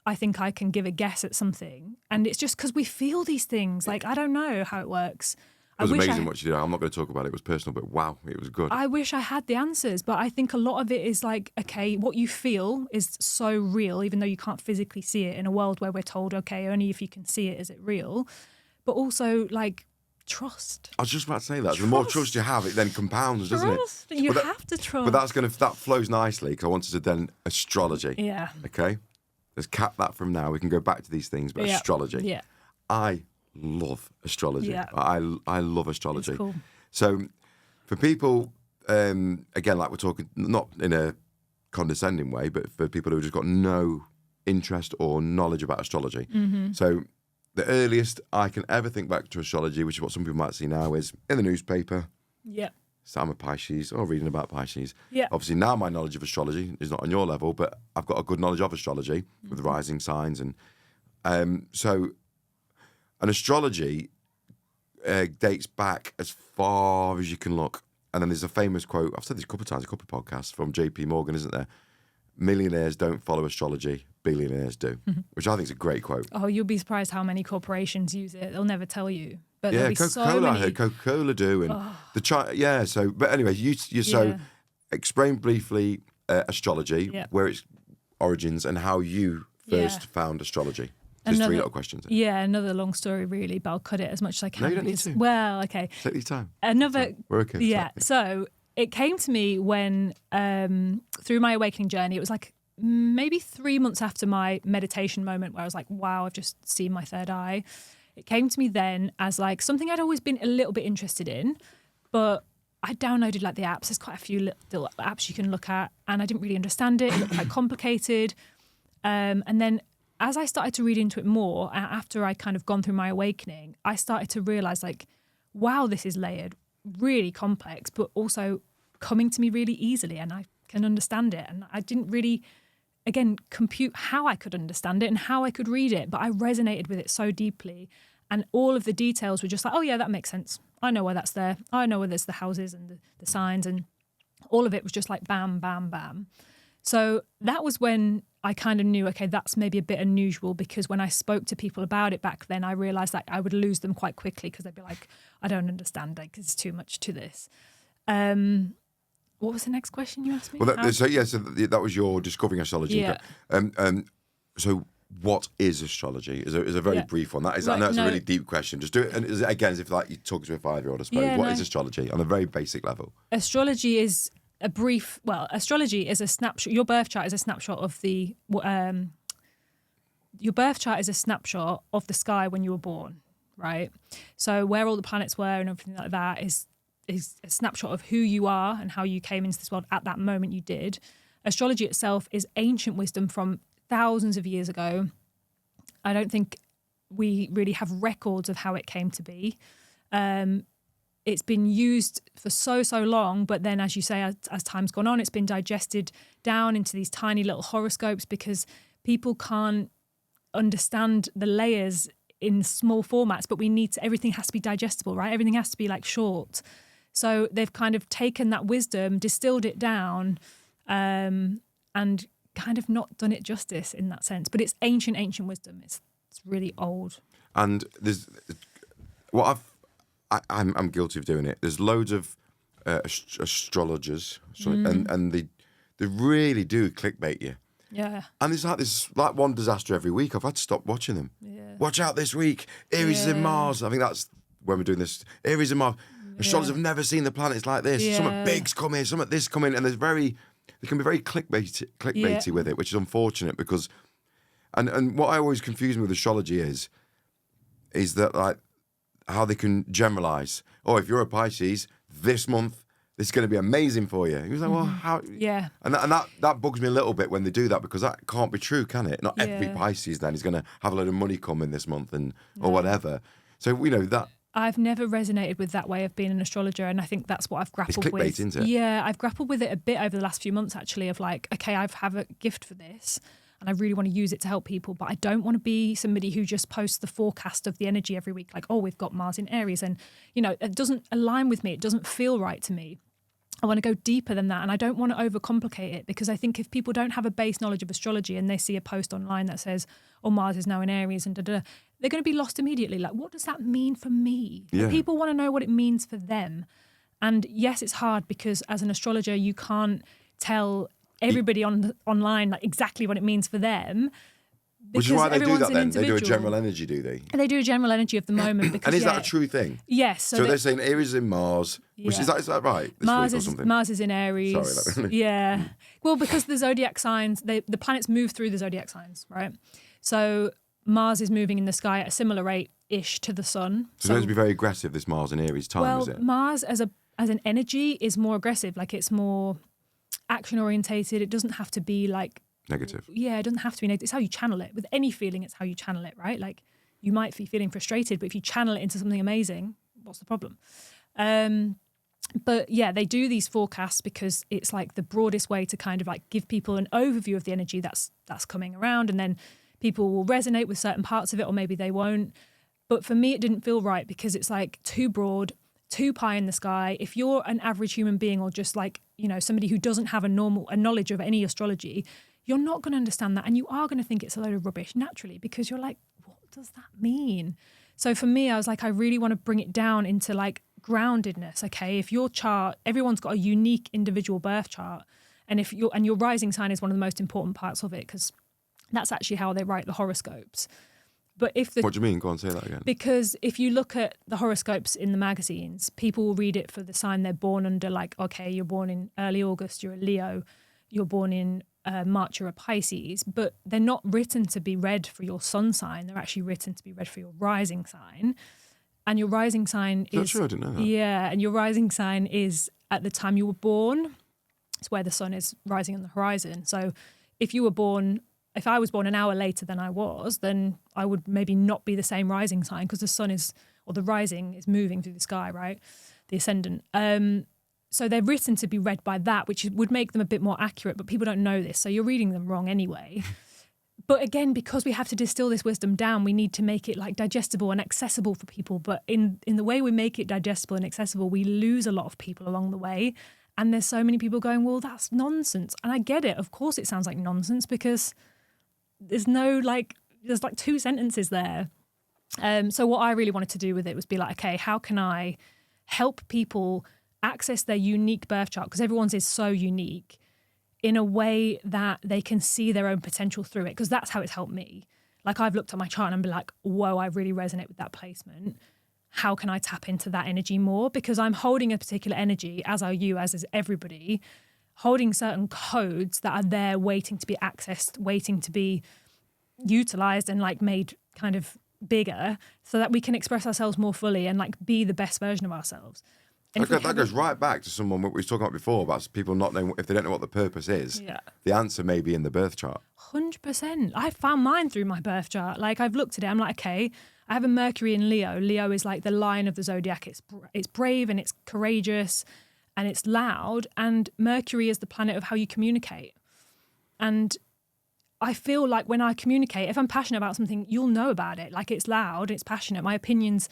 I think I can give a guess at something, and it's just because we feel these things. Like, I don't know how it works. It was amazing what you did. I'm not going to talk about it. It was personal, but wow, it was good. I wish I had the answers, but I think a lot of it is like, okay, what you feel is so real, even though you can't physically see it in a world where we're told, okay, only if you can see it is it real. But also, like, trust. I was just about to say that. The more trust you have, it then compounds, doesn't it? You have to trust. But that flows nicely, because I wanted to then astrology. Yeah. Okay? Let's cap that from now. We can go back to these things, but astrology. Yeah. I love astrology. Yeah. I love astrology. It's cool. So for people, again, like we're talking, not in a condescending way, but for people who've just got no interest or knowledge about astrology. So the earliest I can ever think back to astrology, which is what some people might see now, is in the newspaper. Yeah. So I'm a Pisces, or reading about Pisces. Yeah. Obviously now my knowledge of astrology is not on your level, but I've got a good knowledge of astrology with the rising signs. And so an astrology dates back as far as you can look. And then there's a famous quote, I've said this a couple of times, a couple of podcasts, from JP Morgan, isn't there? millionaires don't follow astrology, billionaires do, which I think is a great quote. Oh, you'll be surprised how many corporations use it. They'll never tell you. But Yeah, there'll be Coca-Cola, so many... I heard Coca-Cola do. And so, but anyway, so explain briefly astrology, where its origins and how you first found astrology. There's 3 little questions. Yeah, another long story really, but I'll cut it as much as I can. No, you don't need to. Well, okay. Take your time. We're okay. Yeah, so it came to me when, through my awakening journey, it was like maybe 3 months after my meditation moment where I was like, wow, I've just seen my third eye. It came to me then as like something I'd always been a little bit interested in, but I downloaded like the apps. There's quite a few little apps you can look at, and I didn't really understand it. It looked quite complicated. And then as I started to read into it more, after I kind of gone through my awakening, I started to realize like, wow, this is layered, really complex, but also coming to me really easily, and I can understand it. And I didn't really, again, compute how I could understand it and how I could read it, but I resonated with it so deeply. And all of the details were just like, oh yeah, that makes sense. I know why that's there. I know where there's the houses and the signs, and all of it was just like bam, bam, bam. So that was when I kind of knew, okay, that's maybe a bit unusual, because when I spoke to people about it back then, I realised that I would lose them quite quickly because they'd be like, I don't understand it because it's too much to this. What was the next question you asked me? Well, so that was your discovering astrology. Yeah. So what is astrology? Is a very brief one. That is, I know it's a really deep question. Just do it, and again, as if like you talk to a 5-year-old, I suppose. What is astrology on a very basic level? Astrology is astrology is a snapshot. Your birth chart is a snapshot of the sky when you were born, right? So where all the planets were and everything like that is a snapshot of who you are and how you came into this world at that moment you did. Astrology itself is ancient wisdom from thousands of years ago. I don't think we really have records of how it came to be. It's been used for so long, but then, as you say, as time's gone on, it's been digested down into these tiny little horoscopes because people can't understand the layers in small formats, but everything has to be digestible, right? Everything has to be like short. So they've kind of taken that wisdom, distilled it down, and kind of not done it justice in that sense. But it's ancient wisdom. It's really old. And there's I'm guilty of doing it. There's loads of astrologers, and they really do clickbait you. Yeah. And there's like one disaster every week. I've had to stop watching them. Yeah. Watch out this week. Aries is in Mars. I think that's when we're doing this. Aries in Mars. Astrologers have never seen the planets like this. Yeah. Something big's coming, something this coming, and they can be very clickbaity with it, which is unfortunate because, and what I always confuse me with astrology is that like how they can generalize. Oh, if you're a Pisces, this month this is going to be amazing for you. He was like, well, how? Yeah. And that bugs me a little bit when they do that, because that can't be true, can it? Not every Pisces then is going to have a load of money coming this month or whatever. So that. I've never resonated with that way of being an astrologer, and I think that's what I've grappled with. It's clickbait, isn't it? Yeah, I've grappled with it a bit over the last few months, actually, of like, okay, I have a gift for this, and I really want to use it to help people, but I don't want to be somebody who just posts the forecast of the energy every week, like, oh, we've got Mars in Aries, and, it doesn't align with me. It doesn't feel right to me. I want to go deeper than that, and I don't want to overcomplicate it, because I think if people don't have a base knowledge of astrology and they see a post online that says, oh, Mars is now in Aries and da-da, they're going to be lost immediately. Like, what does that mean for me? Yeah. People want to know what it means for them. And yes, it's hard because as an astrologer, you can't tell everybody online like exactly what it means for them. Which is why they do that then. They do a general energy, do they? And they do a general energy of the moment. Because, and is that a true thing? Yes. So they're saying Aries is in Mars, which is that right? Mars is in Aries. Sorry. Yeah. Well, because the zodiac signs, the planets move through the zodiac signs, right? So Mars is moving in the sky at a similar rate-ish to the sun. So it's going to be very aggressive, this Mars in Aries time, is it? Mars as an energy is more aggressive. Like, it's more action-orientated. It doesn't have to be like... Negative. Yeah, it doesn't have to be negative. It's how you channel it. With any feeling, it's how you channel it, right? Like, you might be feeling frustrated, but if you channel it into something amazing, what's the problem? But yeah, they do these forecasts because it's like the broadest way to kind of like give people an overview of the energy that's coming around, and then people will resonate with certain parts of it, or maybe they won't. But for me, it didn't feel right because it's like too broad, too pie in the sky. If you're an average human being or just like, you know, somebody who doesn't have a knowledge of any astrology, you're not going to understand that. And you are going to think it's a load of rubbish naturally, because you're like, what does that mean? So for me, I was like, I really want to bring it down into like groundedness. Okay, if your chart, everyone's got a unique individual birth chart. And if your rising sign is one of the most important parts of it, because that's actually how they write the horoscopes. But what do you mean? Go on, say that again. Because if you look at the horoscopes in the magazines, people will read it for the sign they're born under. Like, okay, you're born in early August, you're a Leo. You're born in March, you're a Pisces. But they're not written to be read for your sun sign. They're actually written to be read for your rising sign. And your rising sign is... That's true, I didn't know that. Yeah, and your rising sign is at the time you were born. It's where the sun is rising on the horizon. So if I was born an hour later than I was, then I would maybe not be the same rising sign, because the sun is, or the rising is moving through the sky, right? The ascendant. So they're written to be read by that, which would make them a bit more accurate, but people don't know this. So you're reading them wrong anyway. But again, because we have to distill this wisdom down, we need to make it like digestible and accessible for people. But in the way we make it digestible and accessible, we lose a lot of people along the way. And there's so many people going, well, that's nonsense. And I get it. Of course it sounds like nonsense, because there's like 2 sentences there. So what I really wanted to do with it was be like, okay, how can I help people access their unique birth chart, because everyone's is so unique, in a way that they can see their own potential through it, because that's how it's helped me. Like, I've looked at my chart and been like, whoa, I really resonate with that placement. How can I tap into that energy more? Because I'm holding a particular energy, as are you, as is everybody, holding certain codes that are there waiting to be accessed, waiting to be utilized and like made kind of bigger, so that we can express ourselves more fully and like be the best version of ourselves. That goes right back to someone we were talking about before, about people not knowing, if they don't know what the purpose is, the answer may be in the birth chart. 100%. I found mine through my birth chart. Like, I've looked at it, I'm like, okay, I have a Mercury in Leo. Leo is like the lion of the zodiac. It's brave and it's courageous and it's loud. And Mercury is the planet of how you communicate. And I feel like when I communicate, if I'm passionate about something, you'll know about it. Like, it's loud, it's passionate. My opinions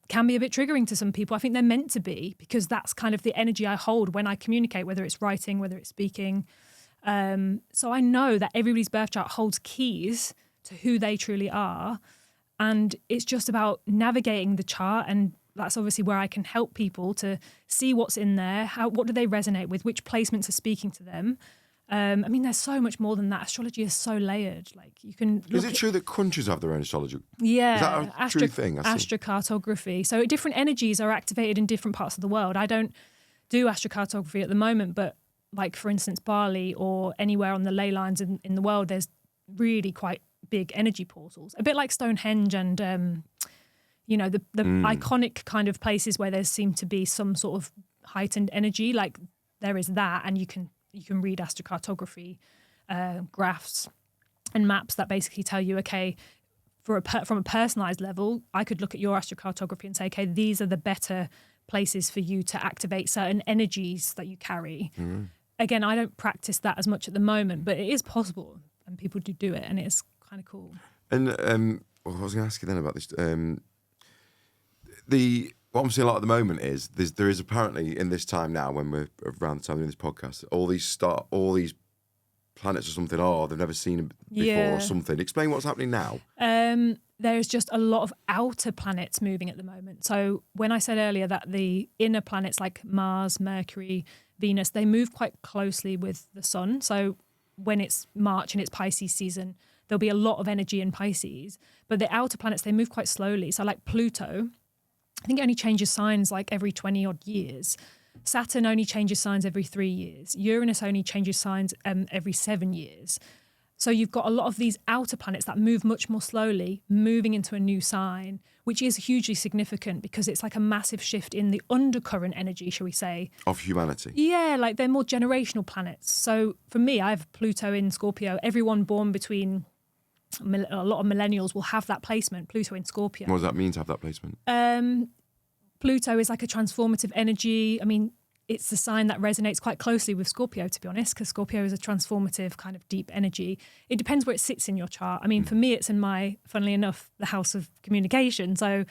can be a bit triggering to some people. I think they're meant to be, because that's kind of the energy I hold when I communicate, whether it's writing, whether it's speaking. So I know that everybody's birth chart holds keys to who they truly are. And it's just about navigating the chart. And that's obviously where I can help people to see what's in there. What do they resonate with? Which placements are speaking to them? I mean, there's so much more than that. Astrology is so layered. Like, you can. Is it true that countries have their own astrology? Yeah, is that a true thing? Astrocartography. So different energies are activated in different parts of the world. I don't do astrocartography at the moment, but like, for instance, Bali or anywhere on the ley lines in the world, there's really quite big energy portals. A bit like Stonehenge and the iconic kind of places where there seem to be some sort of heightened energy. Like, there is that, and you can read astrocartography graphs and maps that basically tell you, okay, from a personalized level, I could look at your astrocartography and say, okay, these are the better places for you to activate certain energies that you carry. Mm-hmm. Again, I don't practice that as much at the moment, but it is possible, and people do it, and it's kind of cool. And I was going to ask you then about this. What I'm seeing a lot at the moment is there is apparently, in this time now, when we're around the time doing this podcast, all these planets or something, they've never seen before or something. Explain what's happening now. There's just a lot of outer planets moving at the moment. So when I said earlier that the inner planets like Mars, Mercury, Venus, they move quite closely with the sun. So when it's March and it's Pisces season, there'll be a lot of energy in Pisces. But the outer planets, they move quite slowly. So like Pluto, I think it only changes signs like every 20 odd years. Saturn only changes signs every 3 years. Uranus only changes signs every 7 years. So you've got a lot of these outer planets that move much more slowly, moving into a new sign, which is hugely significant because it's like a massive shift in the undercurrent energy, shall we say. Of humanity. Yeah, like they're more generational planets. So for me, I have Pluto in Scorpio. Everyone born between, a lot of millennials will have that placement, Pluto in Scorpio. What does that mean to have that placement? Pluto is like a transformative energy. I mean, it's the sign that resonates quite closely with Scorpio, to be honest, because Scorpio is a transformative kind of deep energy. It depends where it sits in your chart. I mean, for me, it's in funnily enough, the house of communication. So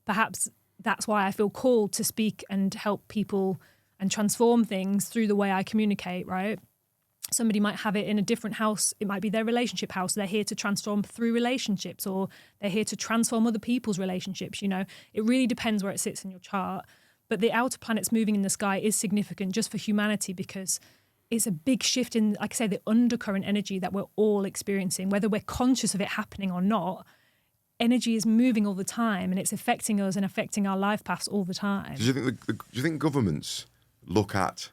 perhaps that's why I feel called to speak and help people and transform things through the way I communicate, right? Somebody might have it in a different house. It might be their relationship house. They're here to transform through relationships, or they're here to transform other people's relationships. You know, it really depends where it sits in your chart. But the outer planets moving in the sky is significant just for humanity, because it's a big shift in, like I say, the undercurrent energy that we're all experiencing, whether we're conscious of it happening or not. Energy is moving all the time, and it's affecting us and affecting our life paths all the time. Do you think governments look at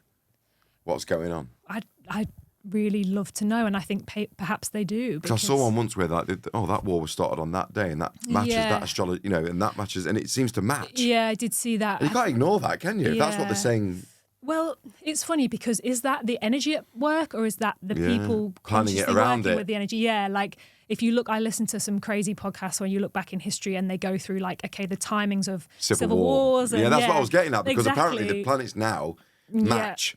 what's going on? I'd really love to know, and I think perhaps they do. Because I saw one once where that war was started on that day, and that matches that astrology, you know, and that matches, and it seems to match. Yeah, I did see that. And you can't ignore that, can you? If that's what they're saying. Well, it's funny because is that the energy at work, or is that the people planning it around working with the energy? Yeah, like if you look, I listen to some crazy podcasts where you look back in history and they go through like, okay, the timings of civil wars. And, that's what I was getting at, because apparently the planets now match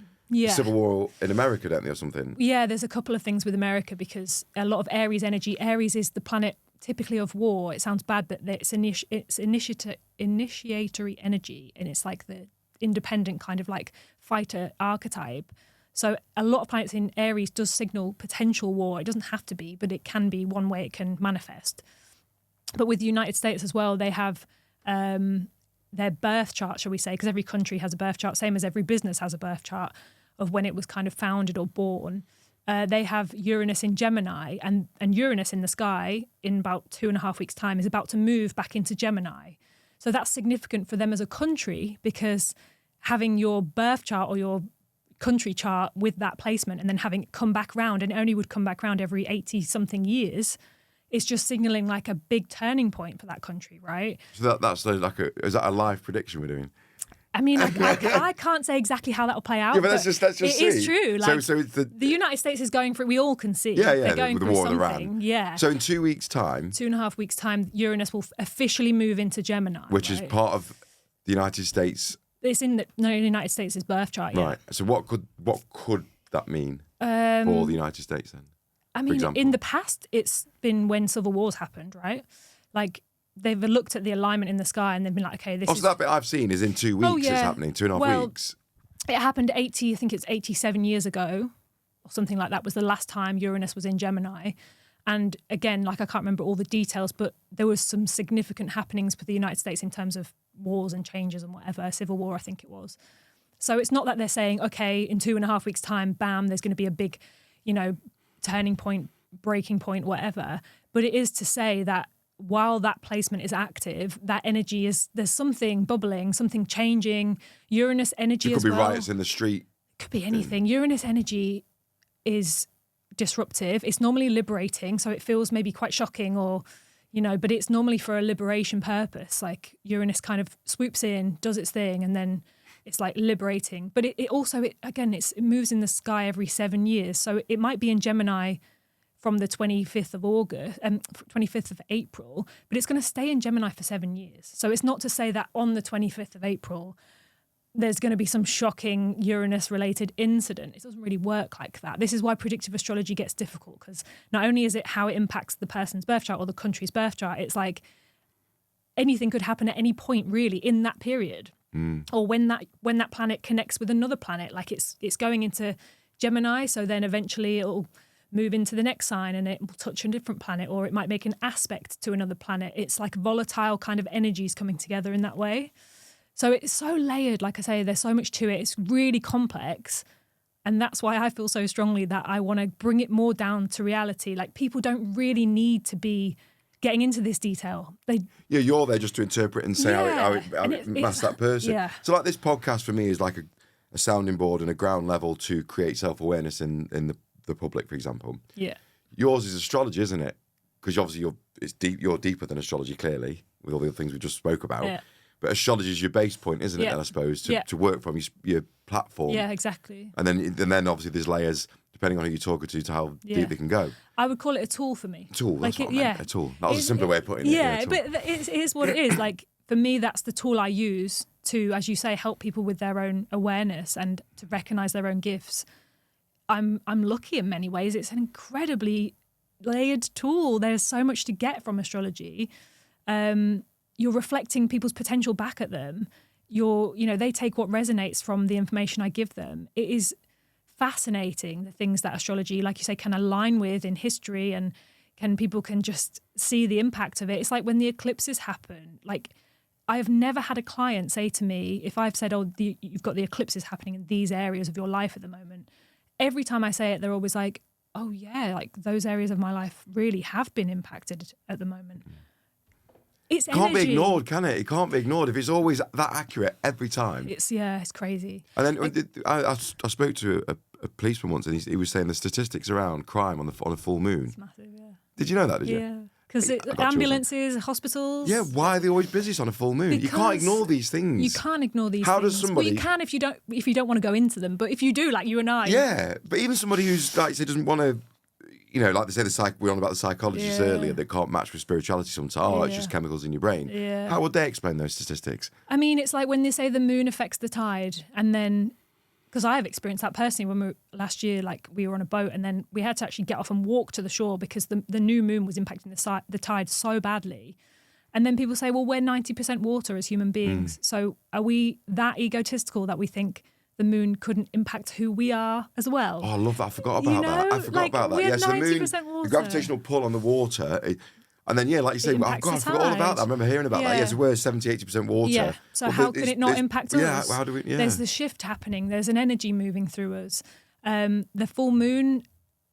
Civil War in America, don't they, or something? Yeah, there's a couple of things with America, because a lot of Aries energy. Aries is the planet typically of war. It sounds bad, but it's initiatory energy, and it's like the independent kind of like fighter archetype. So a lot of planets in Aries does signal potential war. It doesn't have to be, but it can be one way it can manifest. But with the United States as well, they have their birth chart, shall we say, because every country has a birth chart, same as every business has a birth chart of when it was kind of founded or born. They have Uranus in Gemini, and Uranus in the sky in about 2.5 weeks' time is about to move back into Gemini. So that's significant for them as a country, because having your birth chart or your country chart with that placement and then having it come back round, and it only would come back round every 80-something years, it's just signalling like a big turning point for that country, right? So that's like is that a live prediction we're doing? I mean, I can't say exactly how that will play out. Yeah, but let's just see. It is true. Like, so the United States is going through. We all can see. They're going with the through war in something. Iran. Yeah. So in 2 weeks' time, 2.5 weeks' time, Uranus will officially move into Gemini, which is part of the United States. It's in the United States' birth chart. Yeah. Right. So what could that mean for the United States then? I mean, in the past, it's been when civil wars happened, right? Like, they've looked at the alignment in the sky and they've been like, okay, this is... So that bit I've seen is in 2 weeks it's happening, 2.5 weeks. It happened I think it's 87 years ago or something like that was the last time Uranus was in Gemini. And again, like I can't remember all the details, but there was some significant happenings for the United States in terms of wars and changes and whatever, civil war, I think it was. So it's not that they're saying, okay, in 2.5 weeks' time, bam, there's going to be a big, turning point, breaking point, whatever. But it is to say that while that placement is active, that energy there's something bubbling, something changing. Uranus energy as well. It could be riots in the street. Could be anything. Uranus energy is disruptive. It's normally liberating, so it feels maybe quite shocking or, but it's normally for a liberation purpose. Like Uranus kind of swoops in, does its thing, and then it's like liberating. But it also moves in the sky every 7 years. So it might be in Gemini from the 25th of April, but it's going to stay in Gemini for 7 years. So it's not to say that on the 25th of April, there's going to be some shocking Uranus-related incident. It doesn't really work like that. This is why predictive astrology gets difficult, because not only is it how it impacts the person's birth chart or the country's birth chart, it's like anything could happen at any point really in that period. Or when that planet connects with another planet, like it's going into Gemini, so then eventually it'll move into the next sign and it will touch a different planet, or it might make an aspect to another planet. It's like volatile kind of energies coming together in that way. So it's so layered, like I say, there's so much to it. It's really complex. And that's why I feel so strongly that I want to bring it more down to reality. Like people don't really need to be getting into this detail. You're there just to interpret and say how it masks that person. Yeah. So like this podcast for me is like a sounding board and a ground level to create self-awareness in the public, for example. Yeah. Yours is astrology, isn't it? Because obviously you're deeper than astrology, clearly, with all the other things we just spoke about. Yeah. But astrology is your base point, isn't it, then, I suppose, to work from your platform. Yeah, exactly. And then obviously there's layers, depending on who you're talking to how deep they can go. I would call it a tool for me. A tool, that's what I meant, a tool. That was a simpler way of putting it. Yeah, but it is what it is. Like, for me, that's the tool I use to, as you say, help people with their own awareness and to recognise their own gifts. I'm lucky in many ways. It's an incredibly layered tool. There's so much to get from astrology. you're reflecting people's potential back at them. They take what resonates from the information I give them. It is fascinating, the things that astrology, like you say, can align with in history, and people can just see the impact of it. It's like when the eclipses happen, like I have never had a client say to me, if I've said, you've got the eclipses happening in these areas of your life at the moment, every time I say it, they're always like, oh yeah, like those areas of my life really have been impacted at the moment. It's energy. Can't be ignored, can it? It can't be ignored if it's always that accurate every time. It's crazy. And then I spoke to a policeman once, and he was saying the statistics around crime on a full moon. It's massive, yeah. Did you know that? Did you? Yeah. Because ambulances, hospitals. Yeah, why are they always busy on a full moon? You can't ignore these things. You can't ignore these things. How does somebody... Well, you can if you don't want to go into them. But if you do, like you and I... Yeah, but even somebody who's, like, say, doesn't want to... like they say, we were on about the psychologists earlier, that can't match with spirituality sometimes. It's just chemicals in your brain. Yeah. How would they explain those statistics? I mean, it's like when they say the moon affects the tide, and then... Because I have experienced that personally when last year, like we were on a boat and then we had to actually get off and walk to the shore because the new moon was impacting the tide so badly. And then people say, well, we're 90% water as human beings. So are we that egotistical that we think the moon couldn't impact who we are as well? Oh, I love that. I forgot about that. I forgot about that. Yes, the moon, water. the gravitational pull on the water... And then, like you say, I forgot all about that. I remember hearing about that. Yes, we're 70-80% water. Yeah, so how can it not impact us? Yeah, how do we... Yeah. There's the shift happening. There's an energy moving through us. The full moon,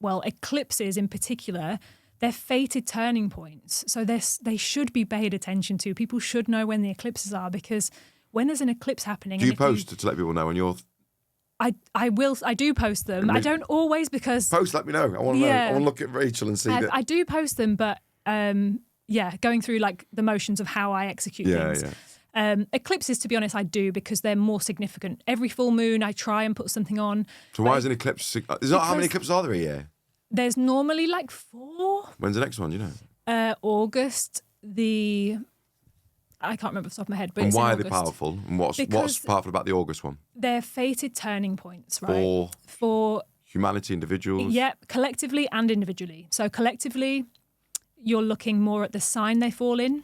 eclipses in particular, they're fated turning points. So they should be paid attention to. People should know when the eclipses are, because when there's an eclipse happening... Do you post to let people know when you're... I do post them. I don't always, because... Post, let me know. I want to know. I want to look at Rachel and see that... I do post them, but... going through like the motions of how I execute things. Yeah. Eclipses, to be honest, I do, because they're more significant. Every full moon, I try and put something on. So why is an eclipse? How many eclipses are there a year? There's normally like 4. When's the next one? Do you know? August. I can't remember off the top of my head, but and it's why in are they powerful? And what's powerful about the August one? They're fated turning points, right? For humanity, individuals. Yeah, collectively and individually. So collectively, you're looking more at the sign they fall in,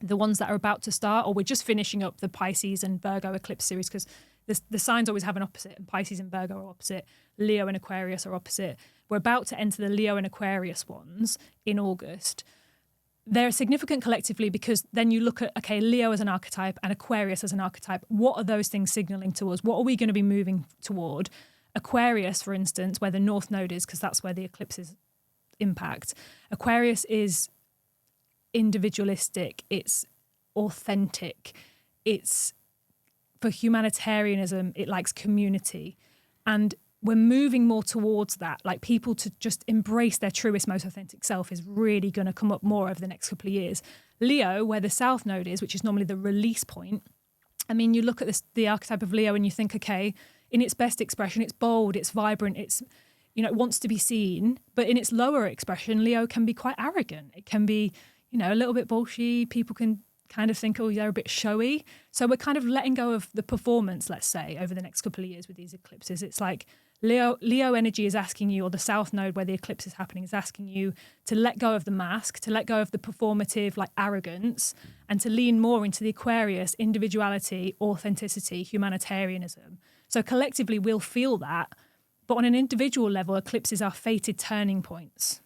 the ones that are about to start, or we're just finishing up the Pisces and Virgo eclipse series, because the signs always have an opposite, and Pisces and Virgo are opposite, Leo and Aquarius are opposite. We're about to enter the Leo and Aquarius ones in August. They're significant collectively because then you look at, okay, Leo as an archetype and Aquarius as an archetype. What are those things signaling to us? What are we going to be moving toward? Aquarius, for instance, where the North Node is, because that's where the eclipses impact. Aquarius is individualistic, it's authentic, it's for humanitarianism, it likes community. And we're moving more towards that, like people to just embrace their truest, most authentic self is really going to come up more over the next couple of years. Leo, where the South Node is, which is normally the release point, I mean, you look at the archetype of Leo and you think, okay, in its best expression, it's bold, it's vibrant, it's it wants to be seen, but in its lower expression, Leo can be quite arrogant. It can be, a little bit bullshit. People can kind of think, oh, they're a bit showy. So we're kind of letting go of the performance, let's say, over the next couple of years with these eclipses. It's like Leo energy is asking you, or the South Node where the eclipse is happening is asking you to let go of the mask, to let go of the performative, like arrogance, and to lean more into the Aquarius, individuality, authenticity, humanitarianism. So collectively we'll feel that. But on an individual level, eclipses are fated turning points.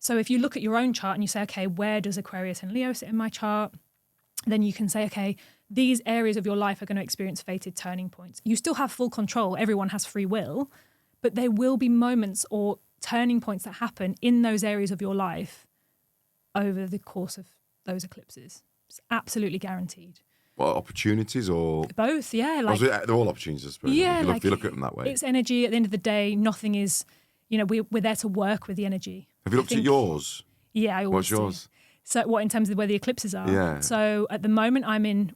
So if you look at your own chart and you say, okay, where does Aquarius and Leo sit in my chart? Then you can say, okay, these areas of your life are going to experience fated turning points. You still have full control. Everyone has free will. But there will be moments or turning points that happen in those areas of your life over the course of those eclipses. It's absolutely guaranteed. What, opportunities or...? Both, yeah. They're all opportunities, I suppose. Yeah. If you look at them that way. It's energy. At the end of the day, nothing is... we're there to work with the energy. Have you looked at yours? Yeah, I always What's yours? do. So what, in terms of where the eclipses are? Yeah. So at the moment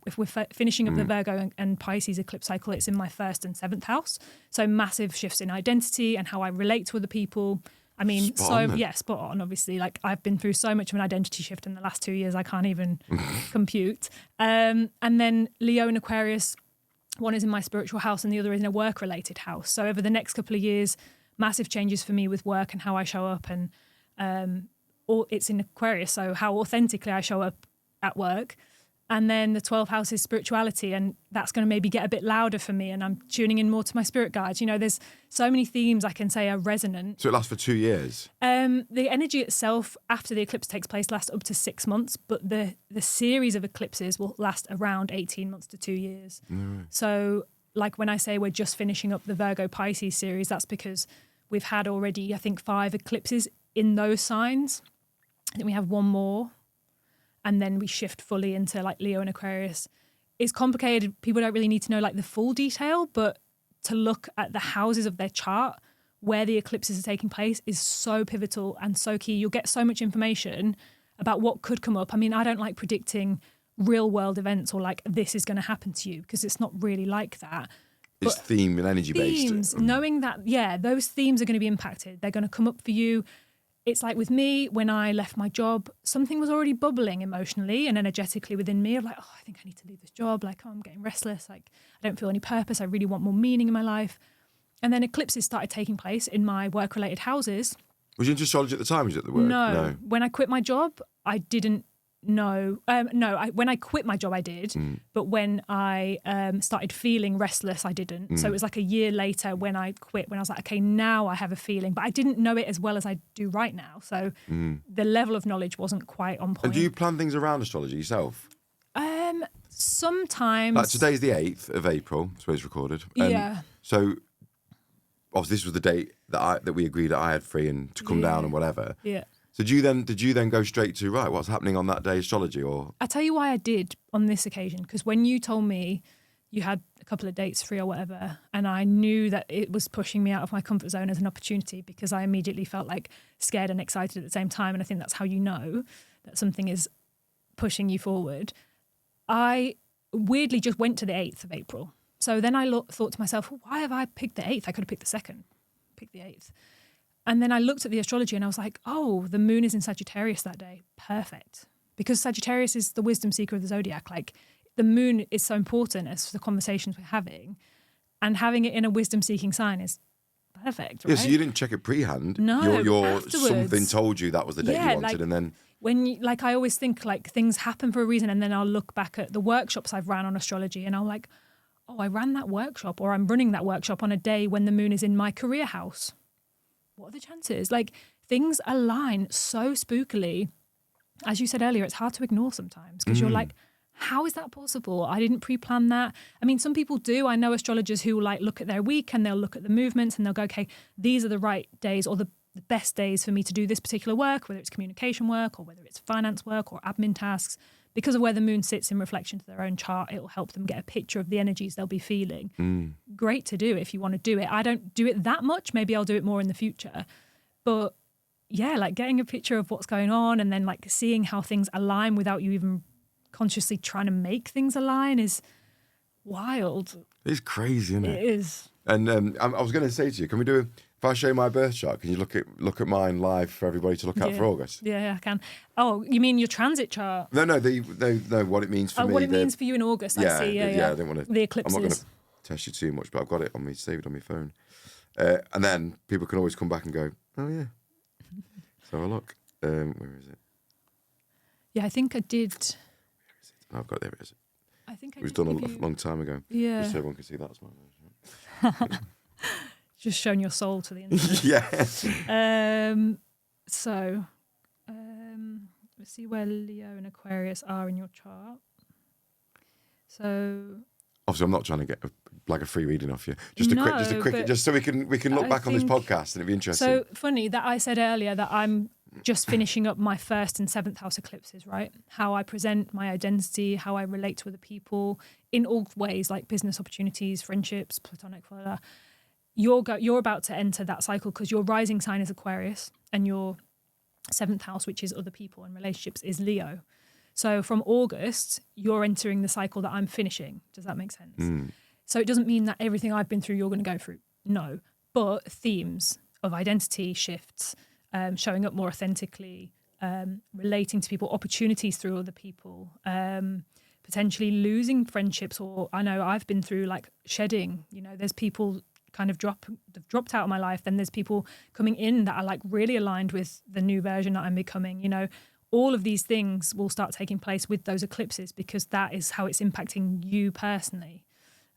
if we're finishing up the Virgo and Pisces eclipse cycle, it's in my 1st and 7th house. So massive shifts in identity and how I relate to other people. I mean, spot on, obviously. Like I've been through so much of an identity shift in the last 2 years, I can't even compute. And then Leo and Aquarius, one is in my spiritual house and the other is in a work-related house. So over the next couple of years, massive changes for me with work and how I show up, and it's in Aquarius, so how authentically I show up at work. And then the 12th house is spirituality, and that's going to maybe get a bit louder for me, and I'm tuning in more to my spirit guides. You know, there's so many themes I can say are resonant. So it lasts for 2 years? The energy itself after the eclipse takes place lasts up to 6 months, but the series of eclipses will last around 18 months to 2 years. Right. So like when I say we're just finishing up the Virgo Pisces series, that's because we've had already, I think, 5 eclipses in those signs. I think we have one more. And then we shift fully into like Leo and Aquarius. It's complicated. People don't really need to know like the full detail, but to look at the houses of their chart where the eclipses are taking place is so pivotal and so key. You'll get so much information about what could come up. I mean, I don't like predicting real world events or like this is going to happen to you, because it's not really like that. It's theme and energy based. Knowing that, yeah, those themes are going to be impacted. They're going to come up for you. It's like with me, when I left my job, something was already bubbling emotionally and energetically within me of like, oh, I think I need to leave this job. Like, oh, I'm getting restless. Like, I don't feel any purpose. I really want more meaning in my life. And then eclipses started taking place in my work-related houses. Was you into astrology at the time? Was it the work? No. When I quit my job, I didn't know. When I quit my job, I did. But when I started feeling restless, I didn't. So it was like a year later when I quit, when I was like, okay, now I have a feeling. But I didn't know it as well as I do right now. So the level of knowledge wasn't quite on point. And do you plan things around astrology yourself? Sometimes. Like today's the 8th of April, I suppose, recorded. Yeah. So obviously this was the date that we agreed that I had free and to come down and whatever. Yeah. So did you then go straight to, right, what's happening on that day, astrology? Or I tell you why I did on this occasion, because when you told me you had a couple of dates free or whatever, and I knew that it was pushing me out of my comfort zone as an opportunity, because I immediately felt like scared and excited at the same time. And I think that's how you know that something is pushing you forward. I weirdly just went to the 8th of April. So then I thought to myself, well, why have I picked the 8th? I could have picked the 2nd, picked the 8th. And then I looked at the astrology and I was like, oh, the moon is in Sagittarius that day. Perfect. Because Sagittarius is the wisdom seeker of the zodiac. Like, the moon is so important as the conversations we're having. And having it in a wisdom seeking sign is perfect, right? Yeah, so you didn't check it pre-hand. No, your afterwards. Something told you that was the date you wanted, like, and then... When you, like, I always think like things happen for a reason, and then I'll look back at the workshops I've ran on astrology and I'll like, oh, I ran that workshop, or I'm running that workshop on a day when the moon is in my career house. What are the chances? Like, things align so spookily. As you said earlier, it's hard to ignore sometimes, because you're like, how is that possible? I didn't pre-plan that. I mean, some people do. I know astrologers who like look at their week and they'll look at the movements and they'll go, okay, these are the right days or the best days for me to do this particular work, whether it's communication work or whether it's finance work or admin tasks. Because of where the moon sits in reflection to their own chart, it will help them get a picture of the energies they'll be feeling. Great to do if you want to do it. I don't do it that much. Maybe I'll do it more in the future. But yeah, like getting a picture of what's going on and then like seeing how things align without you even consciously trying to make things align is wild. It's crazy, isn't it? It is. And I was going to say to you, can we do if I show you my birth chart, can you look at mine live for everybody to look at for August? Yeah, I can. Oh, you mean your transit chart? No, what it means for me. What it means for you in August, I see. Yeah, I don't want to. The eclipses. I'm not going to test you too much, but I've got it on me, saved on my phone. And then people can always come back and go, oh yeah. So have a look. Where is it? Yeah, I think I did. Where is it? Oh, I've got it. There it is. I think it was done a long time ago. Yeah. Just so everyone can see that's mine. Just showing your soul to the internet. Yeah. So, let's see where Leo and Aquarius are in your chart. So, obviously, I'm not trying to get a free reading off you. Just a quick, just so we can look back on this podcast and it'd be interesting. So funny that I said earlier that I'm just finishing up my 1st and 7th house eclipses, right? How I present my identity, how I relate to other people in all ways, like business opportunities, friendships, platonic, blah, blah. You're about to enter that cycle because your rising sign is Aquarius and your 7th house, which is other people and relationships, is Leo. So from August, you're entering the cycle that I'm finishing. Does that make sense? So it doesn't mean that everything I've been through, you're going to go through. No. But themes of identity shifts, showing up more authentically, relating to people, opportunities through other people, potentially losing friendships. Or I know I've been through like shedding, there's people kind of dropped out of my life. Then there's people coming in that are like really aligned with the new version that I'm becoming, all of these things will start taking place with those eclipses because that is how it's impacting you personally.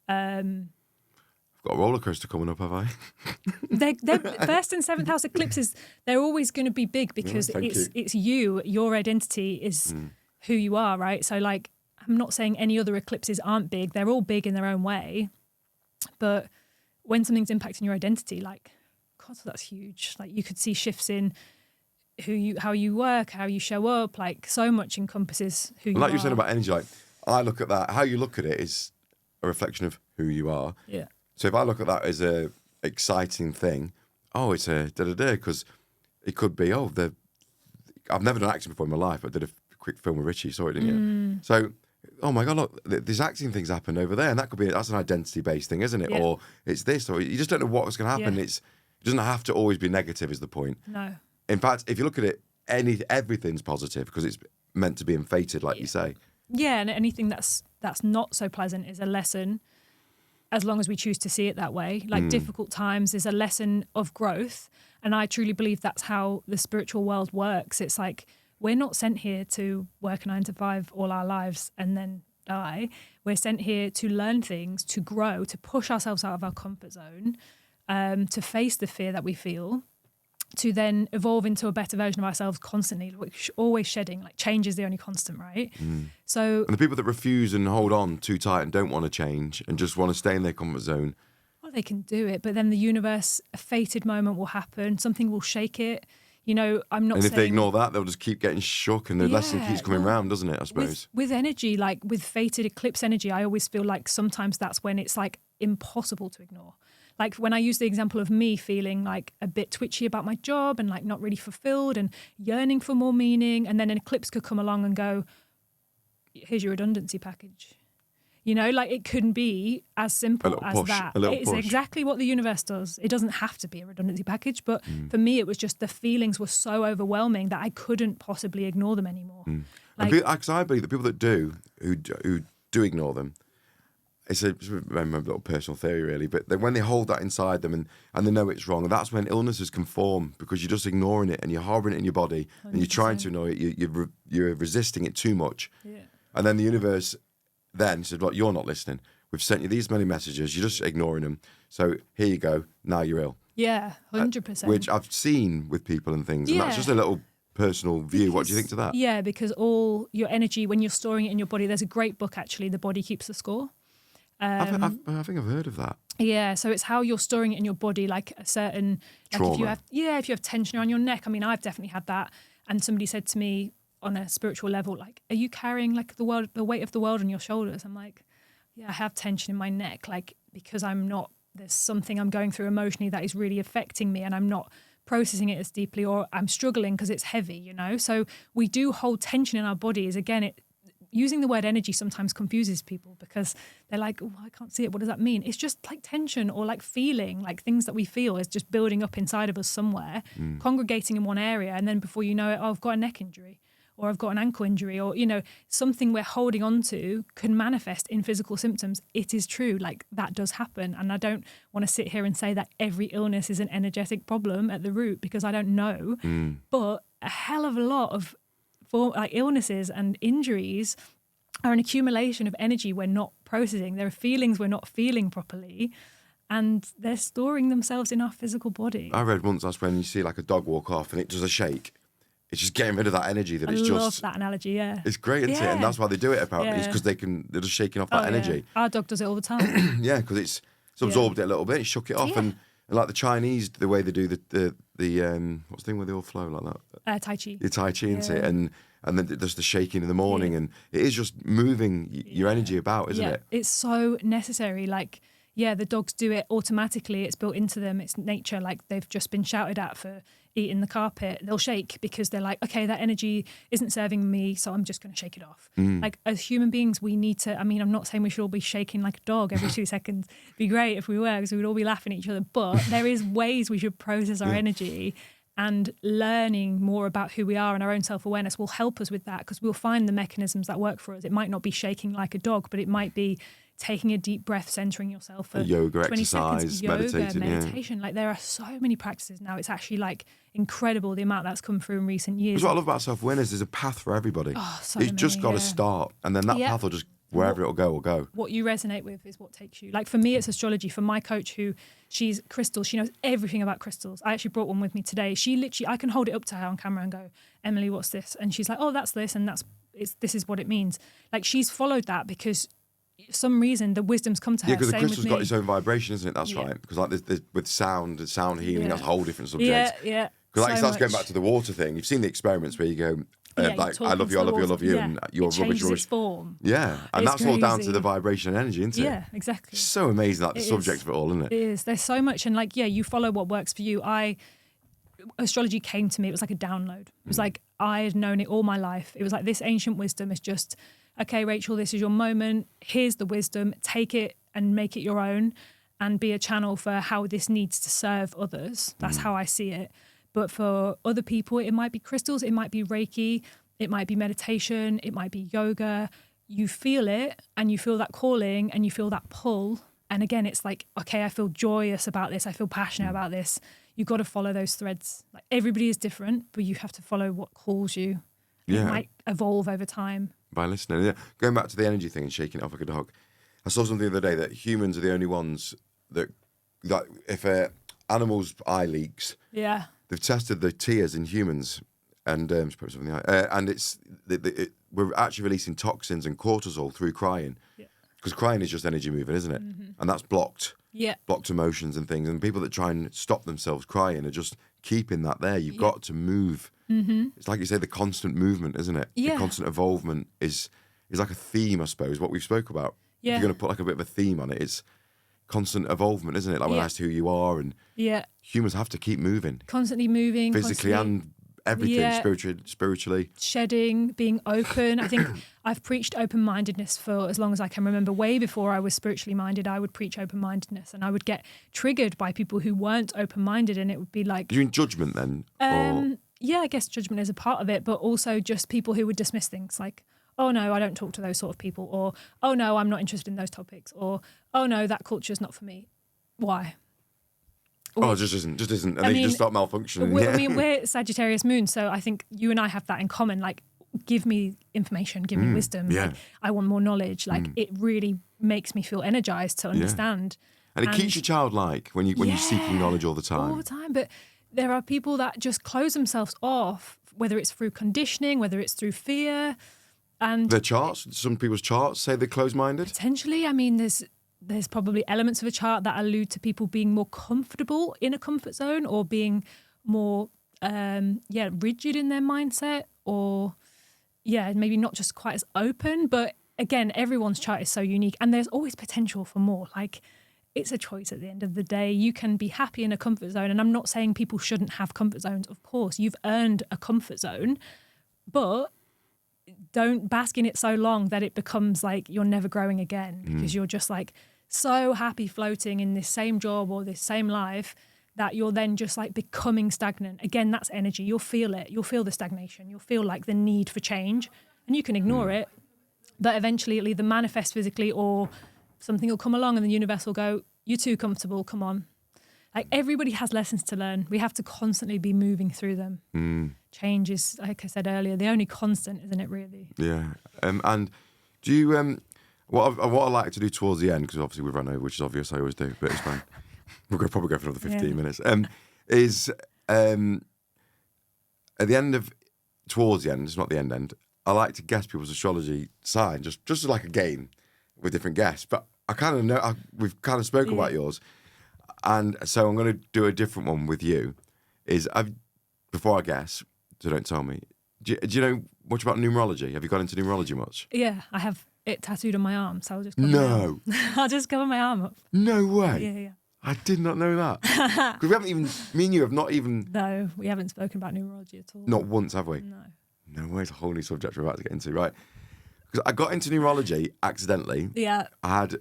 I've got a roller coaster coming up, have I? They're first and seventh house eclipses, they're always going to be big because it's you, your identity is who you are, right? So like, I'm not saying any other eclipses aren't big. They're all big in their own way. But when something's impacting your identity, like, God, that's huge. Like you could see shifts in how you work, how you show up, like so much encompasses who you are. Like you said about energy, like I look at that, how you look at it is a reflection of who you are. Yeah. So if I look at that as a exciting thing, oh, it's a da-da-da, because it could be, I've never done acting before in my life, but I did a quick film with Richie, saw it, didn't you? So, oh my God, look, these acting things happened over there, and that's an identity-based thing, isn't it? Yeah. Or it's this, or you just don't know what's going to happen. Yeah. It doesn't have to always be negative is the point. No. In fact, if you look at it, everything's positive because it's meant to be infated, like you say. Yeah, and anything that's not so pleasant is a lesson, as long as we choose to see it that way. Like difficult times is a lesson of growth, and I truly believe that's how the spiritual world works. It's like we're not sent here to work a 9 to 5 all our lives and then die. We're sent here to learn things, to grow, to push ourselves out of our comfort zone, to face the fear that we feel, to then evolve into a better version of ourselves constantly, which always shedding, like change is the only constant, right? So, and the people that refuse and hold on too tight and don't want to change and just want to stay in their comfort zone. well, they can do it, but then the universe, a fated moment will happen, something will shake it. You know, I'm not And saying... if they ignore that, they'll just keep getting shook and the lesson keeps coming round, doesn't it, I suppose? With energy, like with fated eclipse energy, I always feel like sometimes that's when it's like impossible to ignore. Like when I use the example of me feeling like a bit twitchy about my job and like not really fulfilled and yearning for more meaning, and then an eclipse could come along and go, here's your redundancy package. You know, like it couldn't be as simple as that. It's exactly what the universe does. It doesn't have to be a redundancy package, but for me, it was just the feelings were so overwhelming that I couldn't possibly ignore them anymore. Like, because I believe the people that who do ignore them, it's a little personal theory really, but when they hold that inside them and they know it's wrong, that's when illnesses can form because you're just ignoring it and you're harbouring it in your body 100%. And you're trying to ignore it, you're resisting it too much. Yeah. And then the universe then said, look, you're not listening. We've sent you these many messages, you're just ignoring them. So here you go, now you're ill. Yeah, 100%. Which I've seen with people and things, and that's just a little personal view. What do you think to that? Yeah, because all your energy, when you're storing it in your body, there's a great book actually, The Body Keeps the Score. I think I've heard of that. Yeah, so it's how you're storing it in your body, like a certain trauma. Like if you have tension around your neck. I mean, I've definitely had that. And somebody said to me on a spiritual level, like, are you carrying like the weight of the world on your shoulders? I'm like, yeah, I have tension in my neck, like because there's something I'm going through emotionally that is really affecting me, and I'm not processing it as deeply, or I'm struggling because it's heavy, you know. So we do hold tension in our bodies. Again, using the word energy sometimes confuses people because they're like, oh, I can't see it. What does that mean? It's just like tension or like feeling, like things that we feel is just building up inside of us somewhere, congregating in one area. And then before you know it, I've got a neck injury or I've got an ankle injury, or, you know, something we're holding on to can manifest in physical symptoms. It is true. Like that does happen. And I don't want to sit here and say that every illness is an energetic problem at the root because I don't know, but a hell of a lot of like illnesses and injuries are an accumulation of energy we're not processing. There are feelings we're not feeling properly, and they're storing themselves in our physical body. I read once that's when you see like a dog walk off and it does a shake. It's just getting rid of that energy I love that analogy, yeah. It's great, isn't it? And that's why they do it apparently. It's because they're just shaking off that energy. Yeah. Our dog does it all the time. Yeah, because it's absorbed it a little bit, it shook it off, and like the Chinese, the way they do the what's the thing where they all flow like that? Tai Chi. The Tai Chi, isn't it? And then there's the shaking in the morning, and it is just moving your energy about, isn't it? It's so necessary. Like, the dogs do it automatically. It's built into them. It's nature. Like they've just been shouted at for eating the carpet. They'll shake because they're like, okay, that energy isn't serving me, so I'm just going to shake it off. Like as human beings, we need to, I mean, I'm not saying we should all be shaking like a dog every 2 seconds. It'd be great if we were, because we would all be laughing at each other. But there is ways we should process our energy, and learning more about who we are and our own self-awareness will help us with that, because we'll find the mechanisms that work for us. It might not be shaking like a dog, but it might be taking a deep breath, centering yourself for yoga 20 exercise, seconds. Yoga, meditation. Like there are so many practices now. It's actually like incredible the amount that's come through in recent years. That's what I love about self-awareness. There's a path for everybody. Oh, so It's many, just got to start, and then that path will just, wherever it'll go, will go. What you resonate with is what takes you. Like for me, it's astrology. For my coach, she's crystals. She knows everything about crystals. I actually brought one with me today. She literally, I can hold it up to her on camera and go, Emily, what's this? And she's like, oh, that's this, and this is what it means. Like she's followed that because for some reason the wisdom's come to her. Yeah, because the crystal's got its own vibration, isn't it? That's right. Because like there's with sound healing, that's a whole different subject. Yeah. Because like it starts going back to the water thing. You've seen the experiments where you go, like, I love you, and your rubbish. Its form. Yeah, and it's that's crazy. all down to the vibration and energy, isn't it? Yeah, exactly. It's so amazing, like the subject of it all, isn't it? It is. There's so much, and like, you follow what works for you. Astrology came to me. It was like a download. It was like I had known it all my life. It was like this ancient wisdom is just, okay, Rachel, this is your moment. Here's the wisdom. Take it and make it your own, and be a channel for how this needs to serve others. That's how I see it. But for other people, it might be crystals, it might be Reiki, it might be meditation, it might be yoga. You feel it and you feel that calling and you feel that pull. And again, it's like, okay, I feel joyous about this. I feel passionate about this. You've got to follow those threads. Like everybody is different, but you have to follow what calls you. It might evolve over time. By listening. Yeah. Going back to the energy thing and shaking it off like a dog. I saw something the other day that humans are the only ones that if an animal's eye leaks, they've tested the tears in humans, and we're actually releasing toxins and cortisol through crying, because crying is just energy moving, isn't it? And that's blocked emotions and things. And people that try and stop themselves crying are just keeping that there. You've got to move. It's like you say, the constant movement, isn't it? The constant evolvement is like a theme, I suppose. What we've spoke about. If you're going to put like a bit of a theme on it, it's constant evolvement, isn't it? Like when I asked who you are, and humans have to keep moving, constantly moving, physically and everything, spiritually, shedding, being open. I think I've preached open-mindedness for as long as I can remember. Way before I was spiritually minded, I would preach open-mindedness, and I would get triggered by people who weren't open-minded, and it would be like, you in judgment then? Yeah, I guess judgment is a part of it, but also just people who would dismiss things like, oh no, I don't talk to those sort of people, or oh no, I'm not interested in those topics, or oh no, that culture's not for me. Why? Oh, it just isn't. And then you just start malfunctioning. We're Sagittarius moon, so I think you and I have that in common. Like, give me information, give me wisdom. Like, I want more knowledge. Like, it really makes me feel energized to understand. And it keeps you childlike when you're seeking knowledge all the time. All the time, but there are people that just close themselves off, whether it's through conditioning, whether it's through fear. And their charts, some people's charts say they're closed-minded. Potentially. I mean, there's probably elements of a chart that allude to people being more comfortable in a comfort zone, or being more rigid in their mindset, or maybe not just quite as open. But again, everyone's chart is so unique, and there's always potential for more. Like, it's a choice at the end of the day. You can be happy in a comfort zone, and I'm not saying people shouldn't have comfort zones. Of course, you've earned a comfort zone, but don't bask in it so long that it becomes like you're never growing again, because you're just like so happy floating in this same job or this same life that you're then just like becoming stagnant. Again, that's energy. You'll feel it. You'll feel the stagnation. You'll feel like the need for change, and you can ignore it, but eventually it'll either manifest physically, or something will come along and the universe will go, you're too comfortable, come on. Like, everybody has lessons to learn. We have to constantly be moving through them. Change is, like I said earlier, the only constant, isn't it, really? Yeah. And do you, what I like to do towards the end, because obviously we've run over, which is obvious, I always do, but it's fine. We're going to probably go for another 15 minutes. Is at the end of, towards the end, it's not the end, I like to guess people's astrology sign, just as like a game with different guests. But I kind of know, we've kind of spoken about yours. And so I'm going to do a different one with you. Before I guess, so don't tell me, do you know much about numerology? Have you got into numerology much? Yeah, I have it tattooed on my arm, so I'll just cover my arm. I'll just cover my arm up. No way. Yeah. I did not know that. Because we haven't even, me and you have not even... No, we haven't spoken about numerology at all. Not once, have we? No. No way, it's a whole new subject we're about to get into, right? Because I got into numerology accidentally. Yeah. I had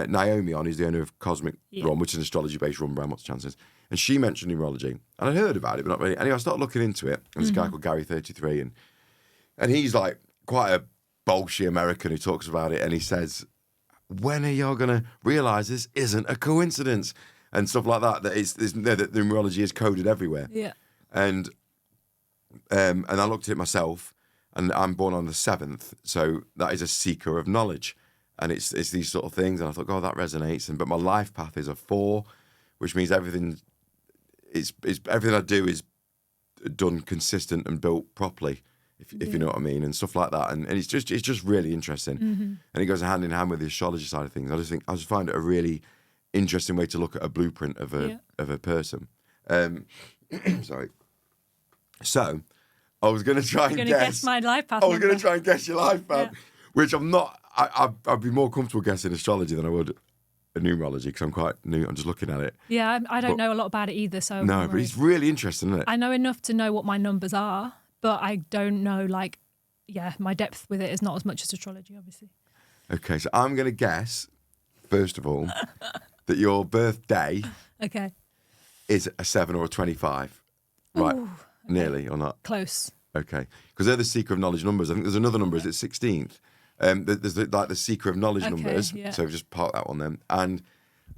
Naomi on, who's the owner of Cosmic Run, which is an astrology-based run brand, what's the chances? And she mentioned numerology. And I'd heard about it, but not really. Anyway, I started looking into it. And this guy called Gary 33, and he's like quite a bolshy American who talks about it, and he says, when are y'all going to realise this isn't a coincidence? And stuff like that, that that the numerology is coded everywhere. Yeah. And I looked at it myself, and I'm born on the 7th, so that is a seeker of knowledge. And it's these sort of things, and I thought, oh, that resonates. But my life path is a 4, which means everything I do is done consistent and built properly, if you know what I mean, and stuff like that. And it's just really interesting. Mm-hmm. And it goes hand in hand with the astrology side of things. I just find it a really interesting way to look at a blueprint of a person. Sorry. So I was going to try and guess my life path. I was going to try and guess your life path, which I'm not. I'd be more comfortable guessing astrology than I would a numerology, because I'm quite new. I'm just looking at it. Yeah, I don't know a lot about it either. So no, but it's really interesting, isn't it? I know enough to know what my numbers are, but I don't know, my depth with it is not as much as astrology, obviously. Okay, so I'm going to guess, first of all, that your birthday is a 7 or a 25. Right, ooh, okay. Nearly or not? Close. Okay, because they're the seeker of knowledge numbers. I think there's another number, is it 16th? There's the seeker of knowledge numbers, so just park that one then. And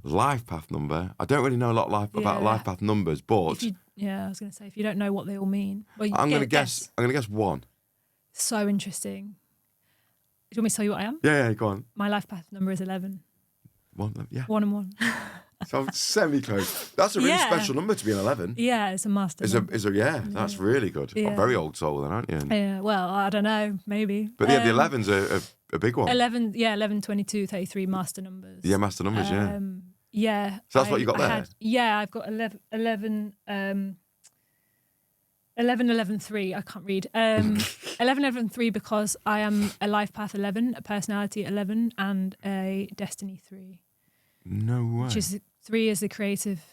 life path number, I don't really know a lot about life path numbers, but I was going to say, if you don't know what they all mean, well, I'm going to guess 1. So interesting. Do you want me to tell you what I am? Yeah, go on. My life path number is 11. 1, yeah. 1 and 1. So I'm semi-close. That's a really special number to be an 11. Yeah, it's a master number. That's really good. Yeah. Oh, very old soul then, aren't you? Yeah, well, I don't know, maybe. But the 11's a big one. 11, 22, 33 master numbers. Yeah, master numbers, yeah. So that's what you got there? I've got 11, 11, 3. I can't read. 11, 3 because I am a life path 11, a personality 11, and a destiny 3. No way. Which is 3 is the creative. Is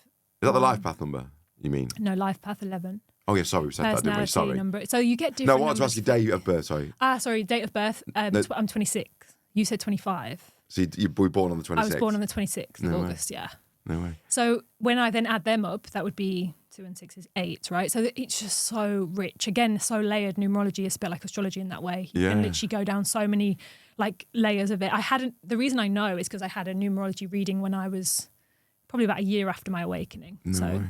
that the life path number, you mean? No, life path 11. Oh, yeah, sorry, we said that, didn't we? Sorry. Number. So you get different No, I wanted to ask you date of birth, sorry. Sorry, date of birth. I'm 26. You said 25. So you were born on the 26th? I was born on the 26th of August, yeah. No way. So when I then add them up, that would be 2 and 6 is 8, right? So it's just so rich. Again, so layered. Numerology is a bit like astrology in that way. You can literally go down so many layers of it. The reason I know is because I had a numerology reading when I was probably about a year after my awakening. No way.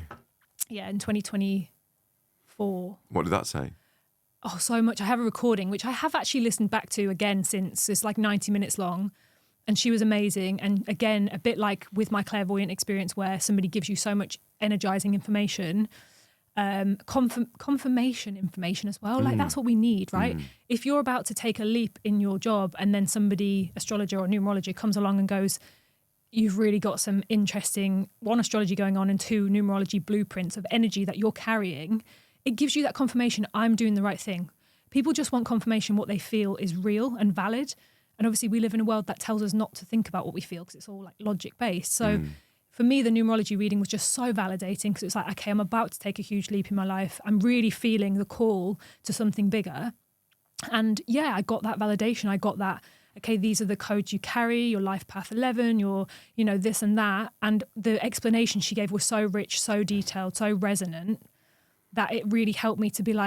Yeah, in 2024. What did that say? Oh, so much. I have a recording, which I have actually listened back to again since. It's 90 minutes long. And she was amazing. And again, a bit like with my clairvoyant experience where somebody gives you so much energizing information, confirmation information as well. That's what we need, right? If you're about to take a leap in your job and then somebody, astrologer or numerologer, comes along and goes, you've really got some interesting, 1, astrology going on, and 2, numerology blueprints of energy that you're carrying, it gives you that confirmation, I'm doing the right thing. People just want confirmation what they feel is real and valid. And obviously we live in a world that tells us not to think about what we feel because it's all logic based. So for me, the numerology reading was just so validating because it's okay, I'm about to take a huge leap in my life. I'm really feeling the call to something bigger. And yeah, I got that validation. I got that, okay, these are the codes you carry, your life path 11, your, this and that. And the explanation she gave was so rich, so detailed, so resonant that it really helped me to be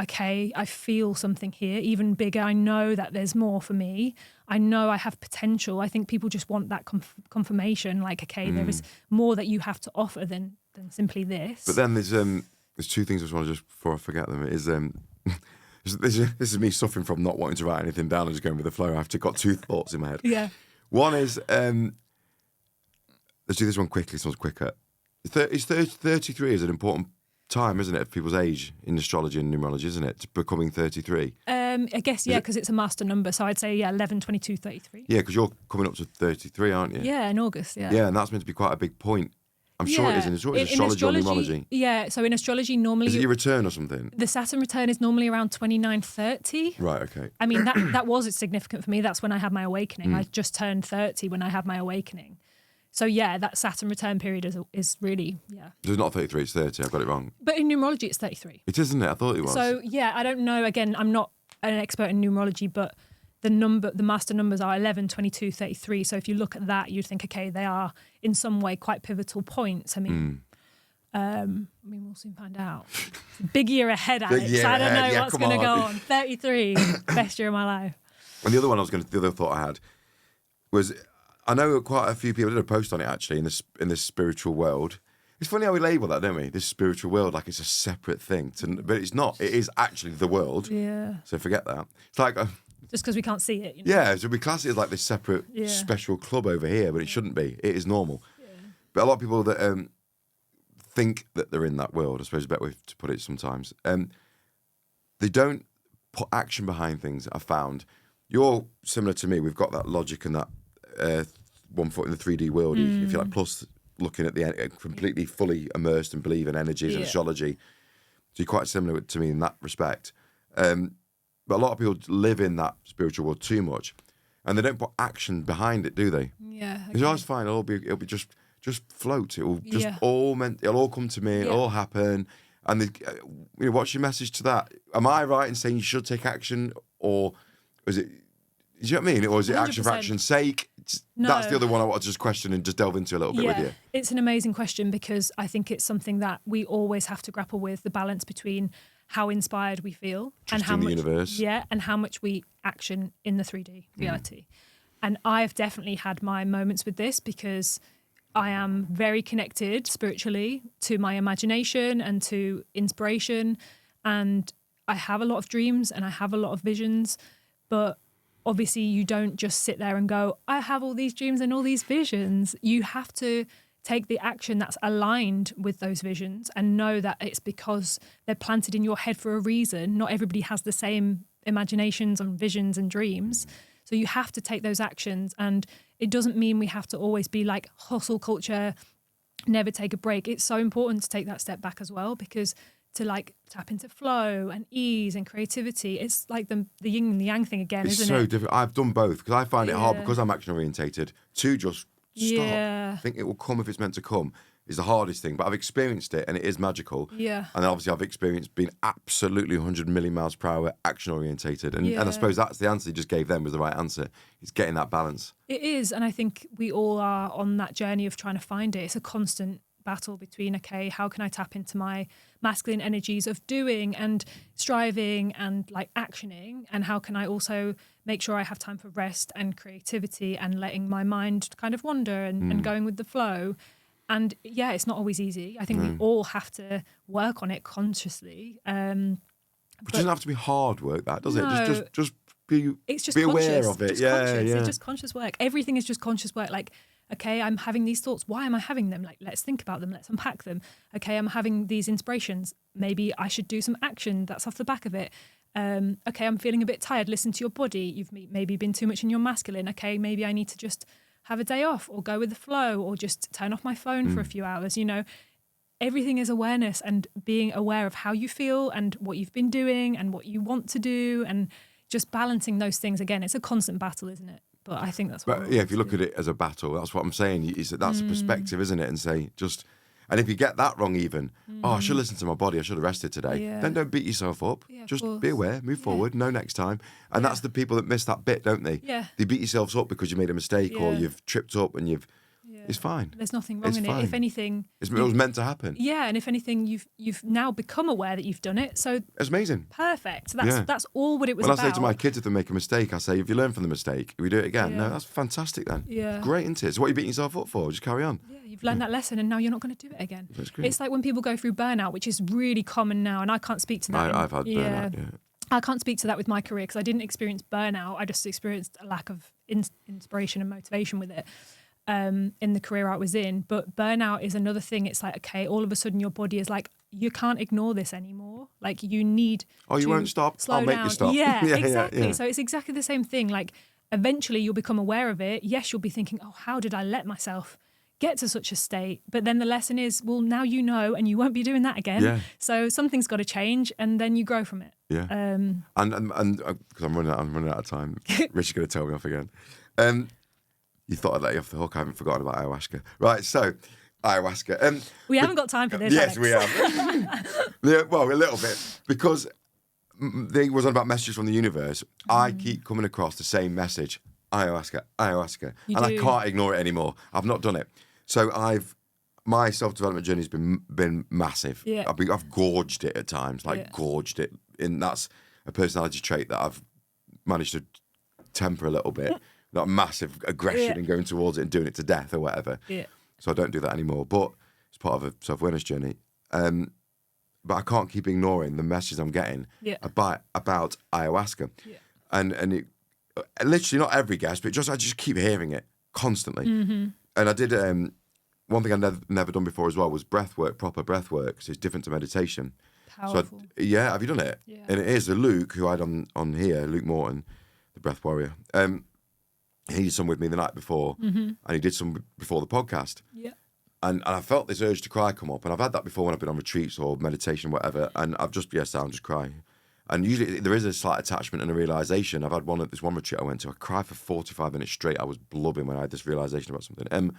okay, I feel something here, even bigger. I know that there's more for me. I know I have potential. I think people just want that confirmation, okay, there is more that you have to offer than simply this. But then there's 2 things I just want to, just before I forget them, is this is me suffering from not wanting to write anything down and just going with the flow. I've just got 2 thoughts in my head. Yeah. One is, let's do this one quickly, this one's quicker. 33 is an important time, isn't it, of people's age in astrology and numerology, isn't it? Becoming 33. I guess, yeah, because it's a master number. So I'd say, 11, 22, 33. Yeah, because you're coming up to 33, aren't you? Yeah, in August, yeah. Yeah, and that's meant to be quite a big point. I'm sure it is in astrology or numerology. Yeah, so in astrology, normally... Is it your return or something? The Saturn return is normally around 29, 30. Right, okay. I mean, that was significant for me. That's when I had my awakening. I just turned 30 when I had my awakening. So yeah, that Saturn return period is really, yeah. So it's not 33, it's 30. I've got it wrong. But in numerology, it's 33. It isn't it? I thought it was. So yeah, I don't know. Again, I'm not an expert in numerology, but the master numbers are 11, 22, 33. So if you look at that, you'd think, okay, they are in some way quite pivotal points. I mean, we'll soon find out. It's a big year ahead, Alex. I don't know what's going to go on. 33, best year of my life. And the other thought I had was, I know quite a few people did a post on it actually in this spiritual world. It's funny how we label that, don't we? This spiritual world, like it's a separate thing, but it's not. It is actually the world. Yeah. So forget that. It's like just because we can't see it. You know? Yeah, so we class it as like this separate special club over here, but it shouldn't be. It is normal. Yeah. But a lot of people that think that they're in that world, I suppose is a better way to put it sometimes, they don't put action behind things, I've found. You're similar to me. We've got that logic and that 1 foot in the 3D world, if you like, plus looking at the completely fully immersed and believe in energies and astrology. So you're quite similar to me in that respect. But a lot of people live in that spiritual world too much, and they don't put action behind it, do they? Yeah. Because I was fine. It'll be just float. It will just it'll all come to me. It'll all happen. And what's your message to that? Am I right in saying you should take action, or is it? Do you know what I mean? Or is it 100%. Action for action's sake? No. That's the other one I want to just question and just delve into a little bit with you. It's an amazing question because I think it's something that we always have to grapple with, the balance between how inspired we feel and how much, universe. And how much we action in the 3D reality. And I've definitely had my moments with this because I am very connected spiritually to my imagination and to inspiration. And I have a lot of dreams and I have a lot of visions, but obviously you don't just sit there and go, I have all these dreams and all these visions. You have to take the action that's aligned with those visions and know that it's because they're planted in your head for a reason. Not everybody has the same imaginations and visions and dreams. So you have to take those actions. And it doesn't mean we have to always be like hustle culture, never take a break. It's so important to take that step back as well, because to like tap into flow and ease and creativity, it's like the yin and the yang thing again, isn't it? It's so different. I've done both because I find it hard because I'm action orientated to just stop. I think it will come if it's meant to come is the hardest thing, but I've experienced it and it is magical. Yeah. And obviously I've experienced being absolutely 100 million miles per hour action orientated. And I suppose that's the answer you just gave them was the right answer. It's getting that balance. It is. And I think we all are on that journey of trying to find it. It's a constant battle between, okay, how can I tap into my masculine energies of doing and striving and like actioning, and how can I also make sure I have time for rest and creativity and letting my mind kind of wander and going with the flow. And it's not always easy. I think we all have to work on it consciously. But it doesn't have to be hard work, that, does it? Just be be aware of it. It's just conscious work. Everything is just conscious work. Like, okay, I'm having these thoughts. Why am I having them? Like, let's think about them. Let's unpack them. Okay, I'm having these inspirations. Maybe I should do some action that's off the back of it. Okay, I'm feeling a bit tired. Listen to your body. You've maybe been too much in your masculine. Okay, maybe I need to just have a day off or go with the flow or just turn off my phone for a few hours. You know, everything is awareness and being aware of how you feel and what you've been doing and what you want to do and just balancing those things. Again, it's a constant battle, isn't it? But I think that's what. But if you look at it as a battle, that's what I'm saying. That's a perspective, isn't it? And say and if you get that wrong, even I should listen to my body. I should have rested today. Then don't beat yourself up. Just be aware, move forward, know next time. And that's the people that miss that bit, don't they? Yeah. They beat yourselves up because you made a mistake or you've tripped up and you've. It's fine. There's nothing wrong in it. If anything, it was meant to happen. Yeah, and if anything, you've now become aware that you've done it. So it's amazing. Perfect. That's all what it was about. When I say to my kids if they make a mistake, I say, if you learn from the mistake, if we do it again, no, that's fantastic then. Yeah. Great, isn't it? So what are you beating yourself up for? Just carry on. Yeah, you've learned that lesson and now you're not going to do it again. That's great. It's like when people go through burnout, which is really common now, and I can't speak to that. I've had burnout, yeah. I can't speak to that with my career because I didn't experience burnout. I just experienced a lack of inspiration and motivation with it. In the career I was in. But burnout is another thing. It's like, okay, all of a sudden your body is like, you can't ignore this anymore. Like you need you won't stop? I'll make you stop. Yeah, exactly. Yeah. So it's exactly the same thing. Like eventually you'll become aware of it. Yes, you'll be thinking, oh, how did I let myself get to such a state? But then the lesson is, well, now you know, and you won't be doing that again. Yeah. So something's got to change and then you grow from it. Yeah. And because I'm running out of time. Rich's going to tell me off again. You thought I'd let you off the hook. I haven't forgotten about ayahuasca. Right, so ayahuasca. We haven't got time for this. Yes, Alex. we have. Well, a little bit. Because they was on about messages from the universe. I keep coming across the same message. Ayahuasca. I can't ignore it anymore. I've not done it. So my self-development journey has been massive. Yeah. I've gorged it at times, gorged it. And that's a personality trait that I've managed to temper a little bit. not massive aggression and going towards it and doing it to death or whatever. Yeah. So I don't do that anymore. But it's part of a self-awareness journey. But I can't keep ignoring the messages I'm getting about ayahuasca. Yeah. And it, literally not every guest, but I just keep hearing it constantly. Mm-hmm. And I did one thing I've never done before as well was breath work, proper breath work, because it's different to meditation. Powerful. So have you done it? Yeah. And it is Luke, who I had on here, Luke Morton, the breath warrior. He did some with me the night before, and he did some before the podcast. Yeah. And I felt this urge to cry come up, and I've had that before when I've been on retreats or meditation, whatever, and I've just, I'm just crying. And usually there is a slight attachment and a realisation. I've had one at this one retreat I went to, I cried for 45 minutes straight. I was blubbing when I had this realisation about something.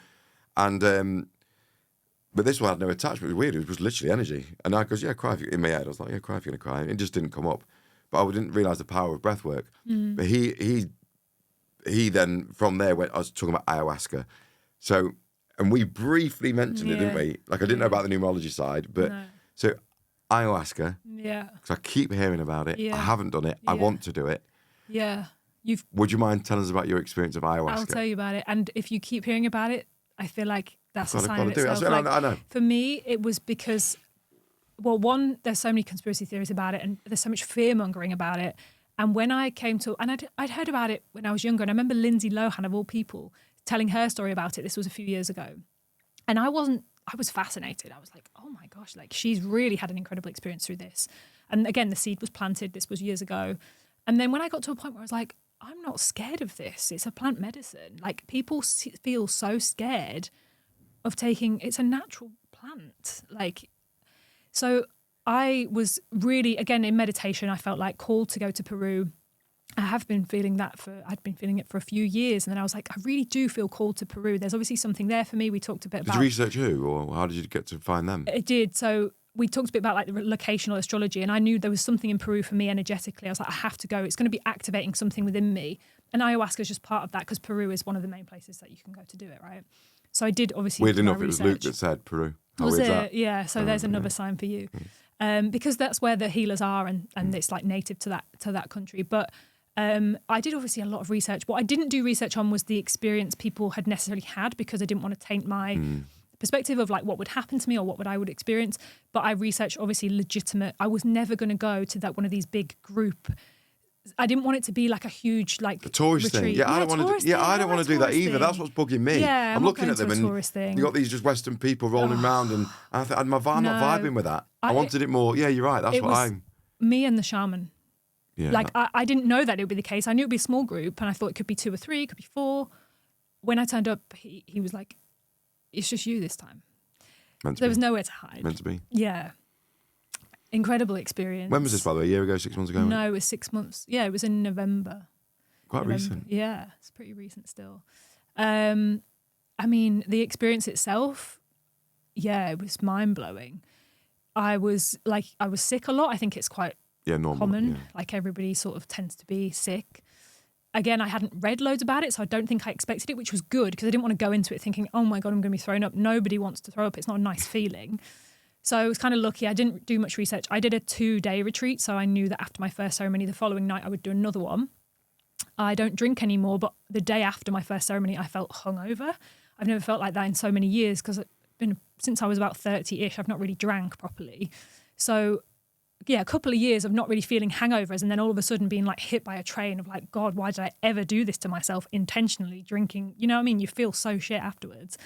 But this one had no attachment. It was weird. It was literally energy. And I goes, cry if you, in my head. I was like, cry if you're going to cry. And it just didn't come up. But I didn't realise the power of breath work. But he then, from there, I was talking about ayahuasca. So, and we briefly mentioned it, didn't we? Like, I didn't know about the numerology side. But so ayahuasca. Yeah. Because I keep hearing about it. Yeah. I haven't done it. Yeah. I want to do it. Yeah. Would you mind telling us about your experience of ayahuasca? I'll tell you about it. And if you keep hearing about it, I feel like that's a sign of itself. I know. For me, it was because, well, one, there's so many conspiracy theories about it, and there's so much fear-mongering about it. And when I came to, and I'd heard about it when I was younger, and I remember Lindsay Lohan, of all people, telling her story about it. This was a few years ago. And I was fascinated. I was like, oh my gosh, like she's really had an incredible experience through this. And again, the seed was planted. This was years ago. And then when I got to a point where I was like, I'm not scared of this. It's a plant medicine. Like people feel so scared of taking, it's a natural plant. Like, so I was really, again, in meditation, I felt like called to go to Peru. I'd been feeling it for a few years. And then I was like, I really do feel called to Peru. There's obviously something there for me. We talked a bit about. Did you research who, or how did you get to find them? It did. So we talked a bit about like the locational astrology, and I knew there was something in Peru for me energetically. I was like, I have to go. It's going to be activating something within me. And ayahuasca is just part of that, because Peru is one of the main places that you can go to do it, right? So I did obviously. Weird enough, it was Luke that said Peru. How was it? That? Yeah. So there's another sign for you, because that's where the healers are, and it's like native to that country. But I did obviously a lot of research. What I didn't do research on was the experience people had necessarily had, because I didn't want to taint my perspective of like what would happen to me or what I would experience. But I researched obviously legitimate. I was never going to go to that one of these big group. I didn't want it to be like a huge like the tourist retreat. thing. Yeah, I don't want to. Yeah, I don't want to do that either. That's what's bugging me. Yeah, I'm looking at them and you got these just Western people rolling around, and I thought I'm not vibing with that. I wanted it more. Yeah, you're right. That's what I'm. Me and the shaman. Yeah, like I didn't know that it would be the case. I knew it would be a small group, and I thought it could be 2 or 3, it could be 4. When I turned up, he was like, "It's just you this time." There was nowhere to hide. Meant to be. Yeah. Incredible experience. When was this, by the way? A year ago, 6 months ago? No, it was 6 months. Yeah, it was in November. Quite recent. Yeah, it's pretty recent still. I mean, the experience itself, yeah, it was mind-blowing. I was sick a lot. I think it's quite normal, common. Yeah. Like everybody sort of tends to be sick. Again, I hadn't read loads about it, so I don't think I expected it, which was good, because I didn't want to go into it thinking, oh my God, I'm going to be throwing up. Nobody wants to throw up. It's not a nice feeling. So I was kind of lucky. I didn't do much research. I did a 2-day retreat, so I knew that after my first ceremony, the following night I would do another one. I don't drink anymore, but the day after my first ceremony, I felt hungover. I've never felt like that in so many years, because since I was about 30-ish, I've not really drank properly. So yeah, a couple of years of not really feeling hangovers, and then all of a sudden being like hit by a train of like, God, why did I ever do this to myself intentionally drinking? You know what I mean? You feel so shit afterwards.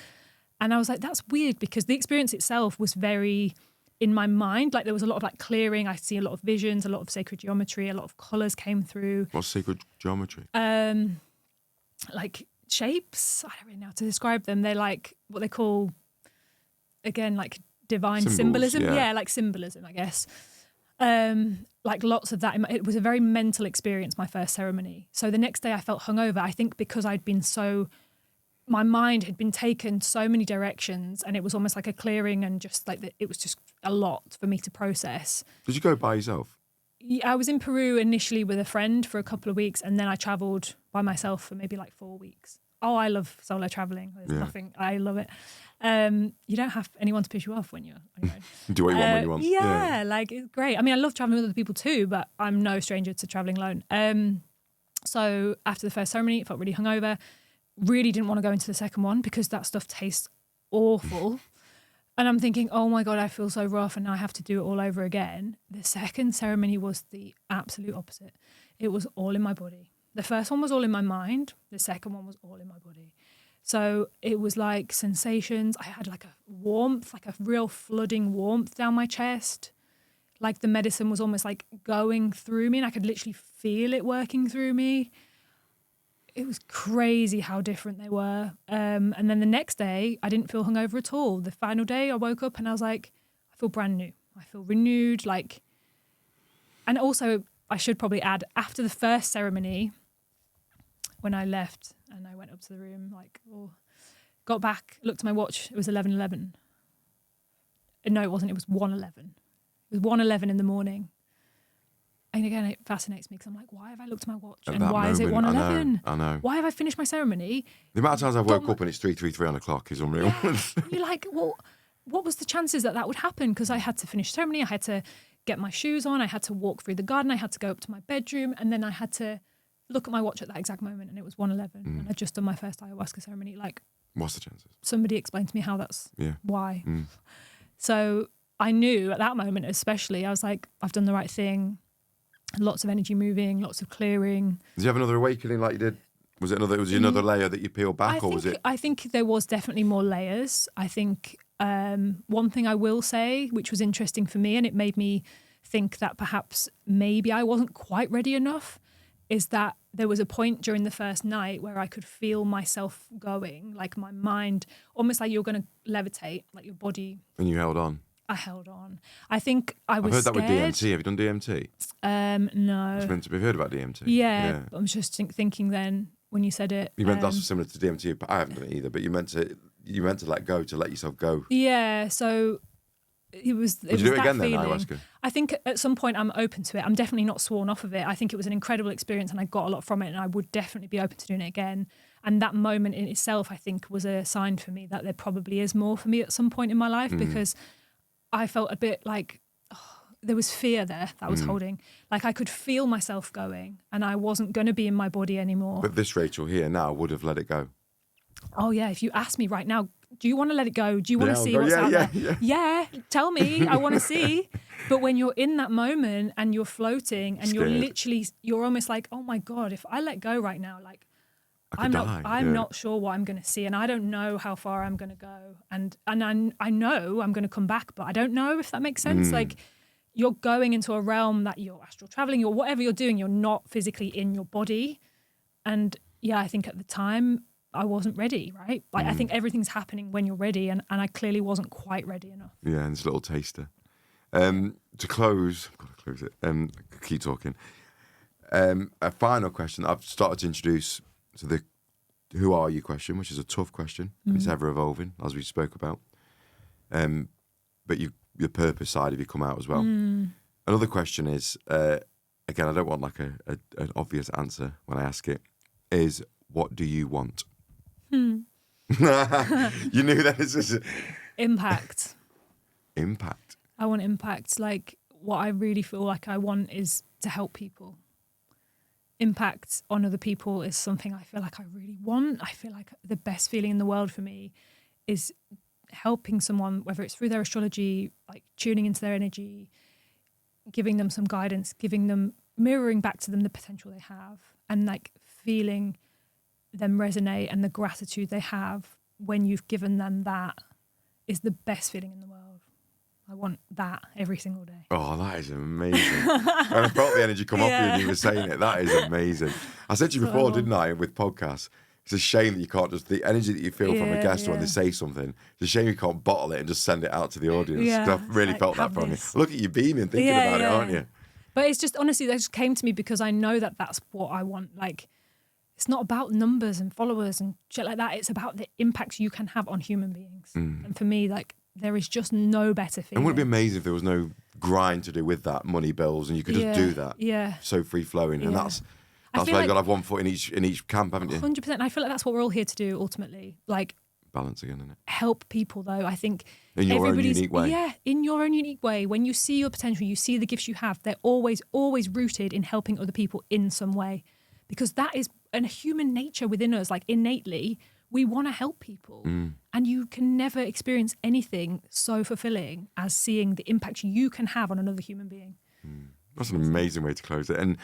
And I was like, that's weird, because the experience itself was very in my mind. Like there was a lot of like clearing. I see a lot of visions, a lot of sacred geometry, a lot of colours came through. What's sacred geometry? Like shapes. I don't really know how to describe them. They're like what they call, again, like divine symbolism. Yeah, like symbolism, I guess. Like lots of that. It was a very mental experience, my first ceremony. So the next day I felt hungover. I think because I'd been my mind had been taken so many directions, and it was almost like a clearing, and just like it was just a lot for me to process. Did you go by yourself? Yeah, I was in Peru initially with a friend for a couple of weeks, and then I travelled by myself for maybe like 4 weeks. Oh, I love solo travelling. There's nothing. I love it. You don't have anyone to push you off when you're on your own. Do what you want when you want. Yeah, like it's great. I mean, I love travelling with other people too, but I'm no stranger to travelling alone. So after the first ceremony, I felt really hungover. Really didn't want to go into the second one because that stuff tastes awful. And I'm thinking, oh my God, I feel so rough and now I have to do it all over again. The second ceremony was the absolute opposite. It was all in my body. The first one was all in my mind. The second one was all in my body. So it was like sensations. I had like a warmth, like a real flooding warmth down my chest. Like the medicine was almost like going through me and I could literally feel it working through me. It was crazy how different they were. And then the next day, I didn't feel hungover at all. The final day, I woke up and I was like, I feel brand new. I feel renewed. Like, and also, I should probably add, after the first ceremony, when I left and I went up to the room, like, got back, looked at my watch, it was 11:11. No, it wasn't. It was 1:11. It was 1:11 in the morning. And again, it fascinates me because I'm like, why have I looked at my watch? At and that why is it moment, 1:11? I know. Why have I finished my ceremony? The amount of times I've woke up and it's 3:33 on the clock is unreal. Yeah. You're like, well, what was the chances that would happen? Because I had to finish ceremony, I had to get my shoes on, I had to walk through the garden, I had to go up to my bedroom, and then I had to look at my watch at that exact moment, and it was 1:11. And I'd just done my first ayahuasca ceremony. Like, what's the chances? Somebody explained to me how that's why. Mm. So I knew at that moment, especially, I was like, I've done the right thing. Lots of energy moving, lots of clearing. Did you have another awakening like you did? Was it another layer that you peeled back, I think there was definitely more layers. I think one thing I will say, which was interesting for me, and it made me think that perhaps maybe I wasn't quite ready enough, is that there was a point during the first night where I could feel myself going, like my mind, almost like you're going to levitate, like your body. And you held on. I held on. I think I was I've heard scared. that with DMT. Have you done DMT? No. It's meant to be heard about DMT. Yeah. But I'm just thinking then when you said it. You meant that's similar to DMT, but I haven't done it either. But you meant to let go, to let yourself go. Yeah. So it was. Would you do it again then, ayahuasca? I think at some point I'm open to it. I'm definitely not sworn off of it. I think it was an incredible experience and I got a lot from it, and I would definitely be open to doing it again. And that moment in itself, I think, was a sign for me that there probably is more for me at some point in my life, because I felt a bit like there was fear there that I was holding. Like I could feel myself going and I wasn't going to be in my body anymore. But this Rachel here now would have let it go. Oh, yeah. If you ask me right now, do you want to let it go? Do you want to see what's out there? Yeah, tell me. I want to see. But when you're in that moment and you're floating and you're almost like, oh my God, if I let go right now, like, I'm not sure what I'm going to see, and I don't know how far I'm going to go, and I know I'm going to come back, but I don't know if that makes sense. Like you're going into a realm that you're astral traveling or whatever you're doing, you're not physically in your body, and yeah, I think at the time I wasn't ready. Right, like I think everything's happening when you're ready, and I clearly wasn't quite ready enough. Yeah, and this little taster. To close, I've got to close it. Keep talking. A final question. I've started to introduce. So the who are you question, which is a tough question. It's ever evolving, as we spoke about. But your purpose side of you come out as well. Another question is, again, I don't want like an obvious answer when I ask it, is what do you want? You knew that. It's just Impact. Impact. I want impact. Like what I really feel like I want is to help people. Impact on other people is something I feel like I really want. I feel like the best feeling in the world for me is helping someone, whether it's through their astrology, like tuning into their energy, giving them some guidance, mirroring back to them the potential they have, and like feeling them resonate, and the gratitude they have when you've given them that is the best feeling in the world. I want that every single day. Oh, that is amazing. And I felt the energy come off you and you were saying it. That is amazing. I said to you before, didn't I, with podcasts, it's a shame that you can't just, the energy that you feel from a guest or when they say something, it's a shame you can't bottle it and just send it out to the audience. Yeah, I've really felt that from you. Look at you beaming, thinking about it, aren't you? But it's just, honestly, that just came to me because I know that that's what I want. Like, it's not about numbers and followers and shit like that. It's about the impact you can have on human beings. And for me, like, there is just no better feeling. And wouldn't it be amazing if there was no grind to do with that, money, bills, and you could just do that? Yeah. So free flowing. And that's why you got to have one foot in each camp, haven't you? 100%. And I feel like that's what we're all here to do ultimately. Like, balance again, isn't it? Help people though. I think in your own unique way. Yeah, in your own unique way. When you see your potential, you see the gifts you have, they're always rooted in helping other people in some way. because that is a human nature within us. Like innately, we want to help people. And you can never experience anything so fulfilling as seeing the impact you can have on another human being. That's an amazing way to close it. And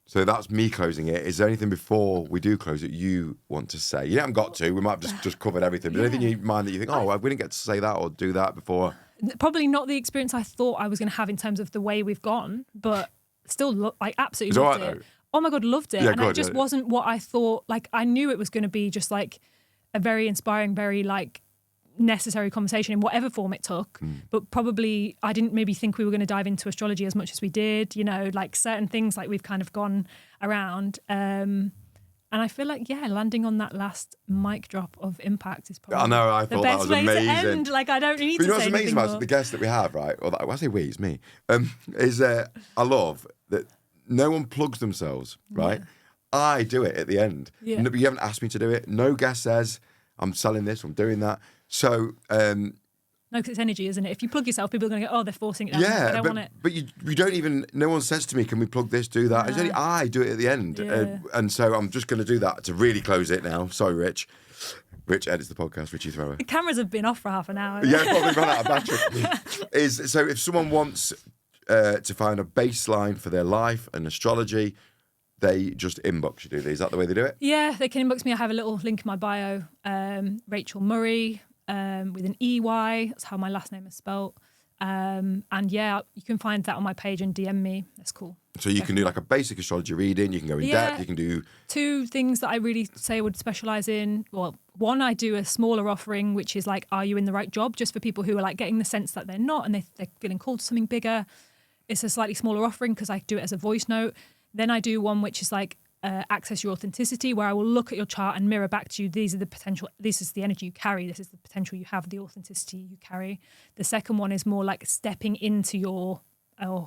so that's me closing it. Is there anything before we do close it you want to say? You haven't got to. We might have just covered everything. But anything in mind that you think, oh, we didn't get to say that or do that before? Probably not the experience I thought I was going to have in terms of the way we've gone, but still, absolutely loved it. Oh my God, loved it. Yeah, and it just wasn't what I thought. Like, I knew it was going to be just like a very inspiring, very like necessary conversation in whatever form it took. But probably I didn't maybe think we were going to dive into astrology as much as we did, you know, like certain things like we've kind of gone around. And I feel like, landing on that last mic drop of impact is probably I thought that was amazing. To end. Like, I don't need to say anything more. You know what's amazing about the guests that we have, right? Or when I say we, it's me. Is I love that no one plugs themselves, right? Yeah. I do it at the end. Yeah. You haven't asked me to do it. No guest says, I'm selling this, I'm doing that. So... no, because it's energy, isn't it? If you plug yourself, people are going to go, oh, they're forcing it down. I don't want it. But you don't even, no one says to me, can we plug this, do that? It's only I do it at the end. Yeah. And so I'm just going to do that to really close it now. Sorry, Rich. Rich edits the podcast, Richie Thrower. The cameras have been off for half an hour. Yeah, probably run out of battery. So if someone wants to find a baseline for their life and astrology, they just inbox you, do they? Is that the way they do it? Yeah, they can inbox me. I have a little link in my bio. Rachel Murray. With an EY, that's how my last name is spelt. And you can find that on my page and DM me. That's cool. So you can do like a basic astrology reading, you can go in depth, you can do... 2 things that I really say I would specialise in. Well, one, I do a smaller offering, which is like, are you in the right job? Just for people who are like getting the sense that they're not and they're feeling called to something bigger. It's a slightly smaller offering because I do it as a voice note. Then I do one which is like, access your authenticity, where I will look at your chart and mirror back to you, this is the energy you carry, this is the potential you have, the authenticity you carry. The second one is more like stepping into or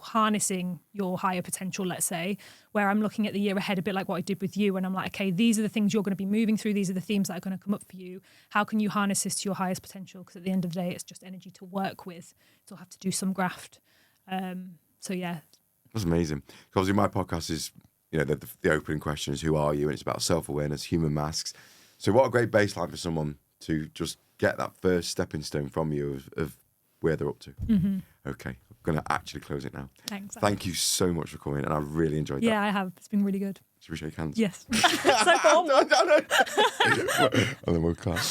harnessing your higher potential, let's say, where I'm looking at the year ahead, a bit like what I did with you, and I'm like, okay, these are the things you're going to be moving through, these are the themes that are going to come up for you. How can you harness this to your highest potential? Because at the end of the day, it's just energy to work with. So I'll have to do some graft. That's amazing. Because my podcast is, you know, the opening question is, who are you? And it's about self-awareness, human masks. So what a great baseline for someone to just get that first stepping stone from you of where they're up to. Mm-hmm. Okay, I'm going to actually close it now. Thanks. Thank you so much for coming, and I really enjoyed that. Yeah, I have. It's been really good. Should we shake hands? Yes. So formal. And then we'll clap.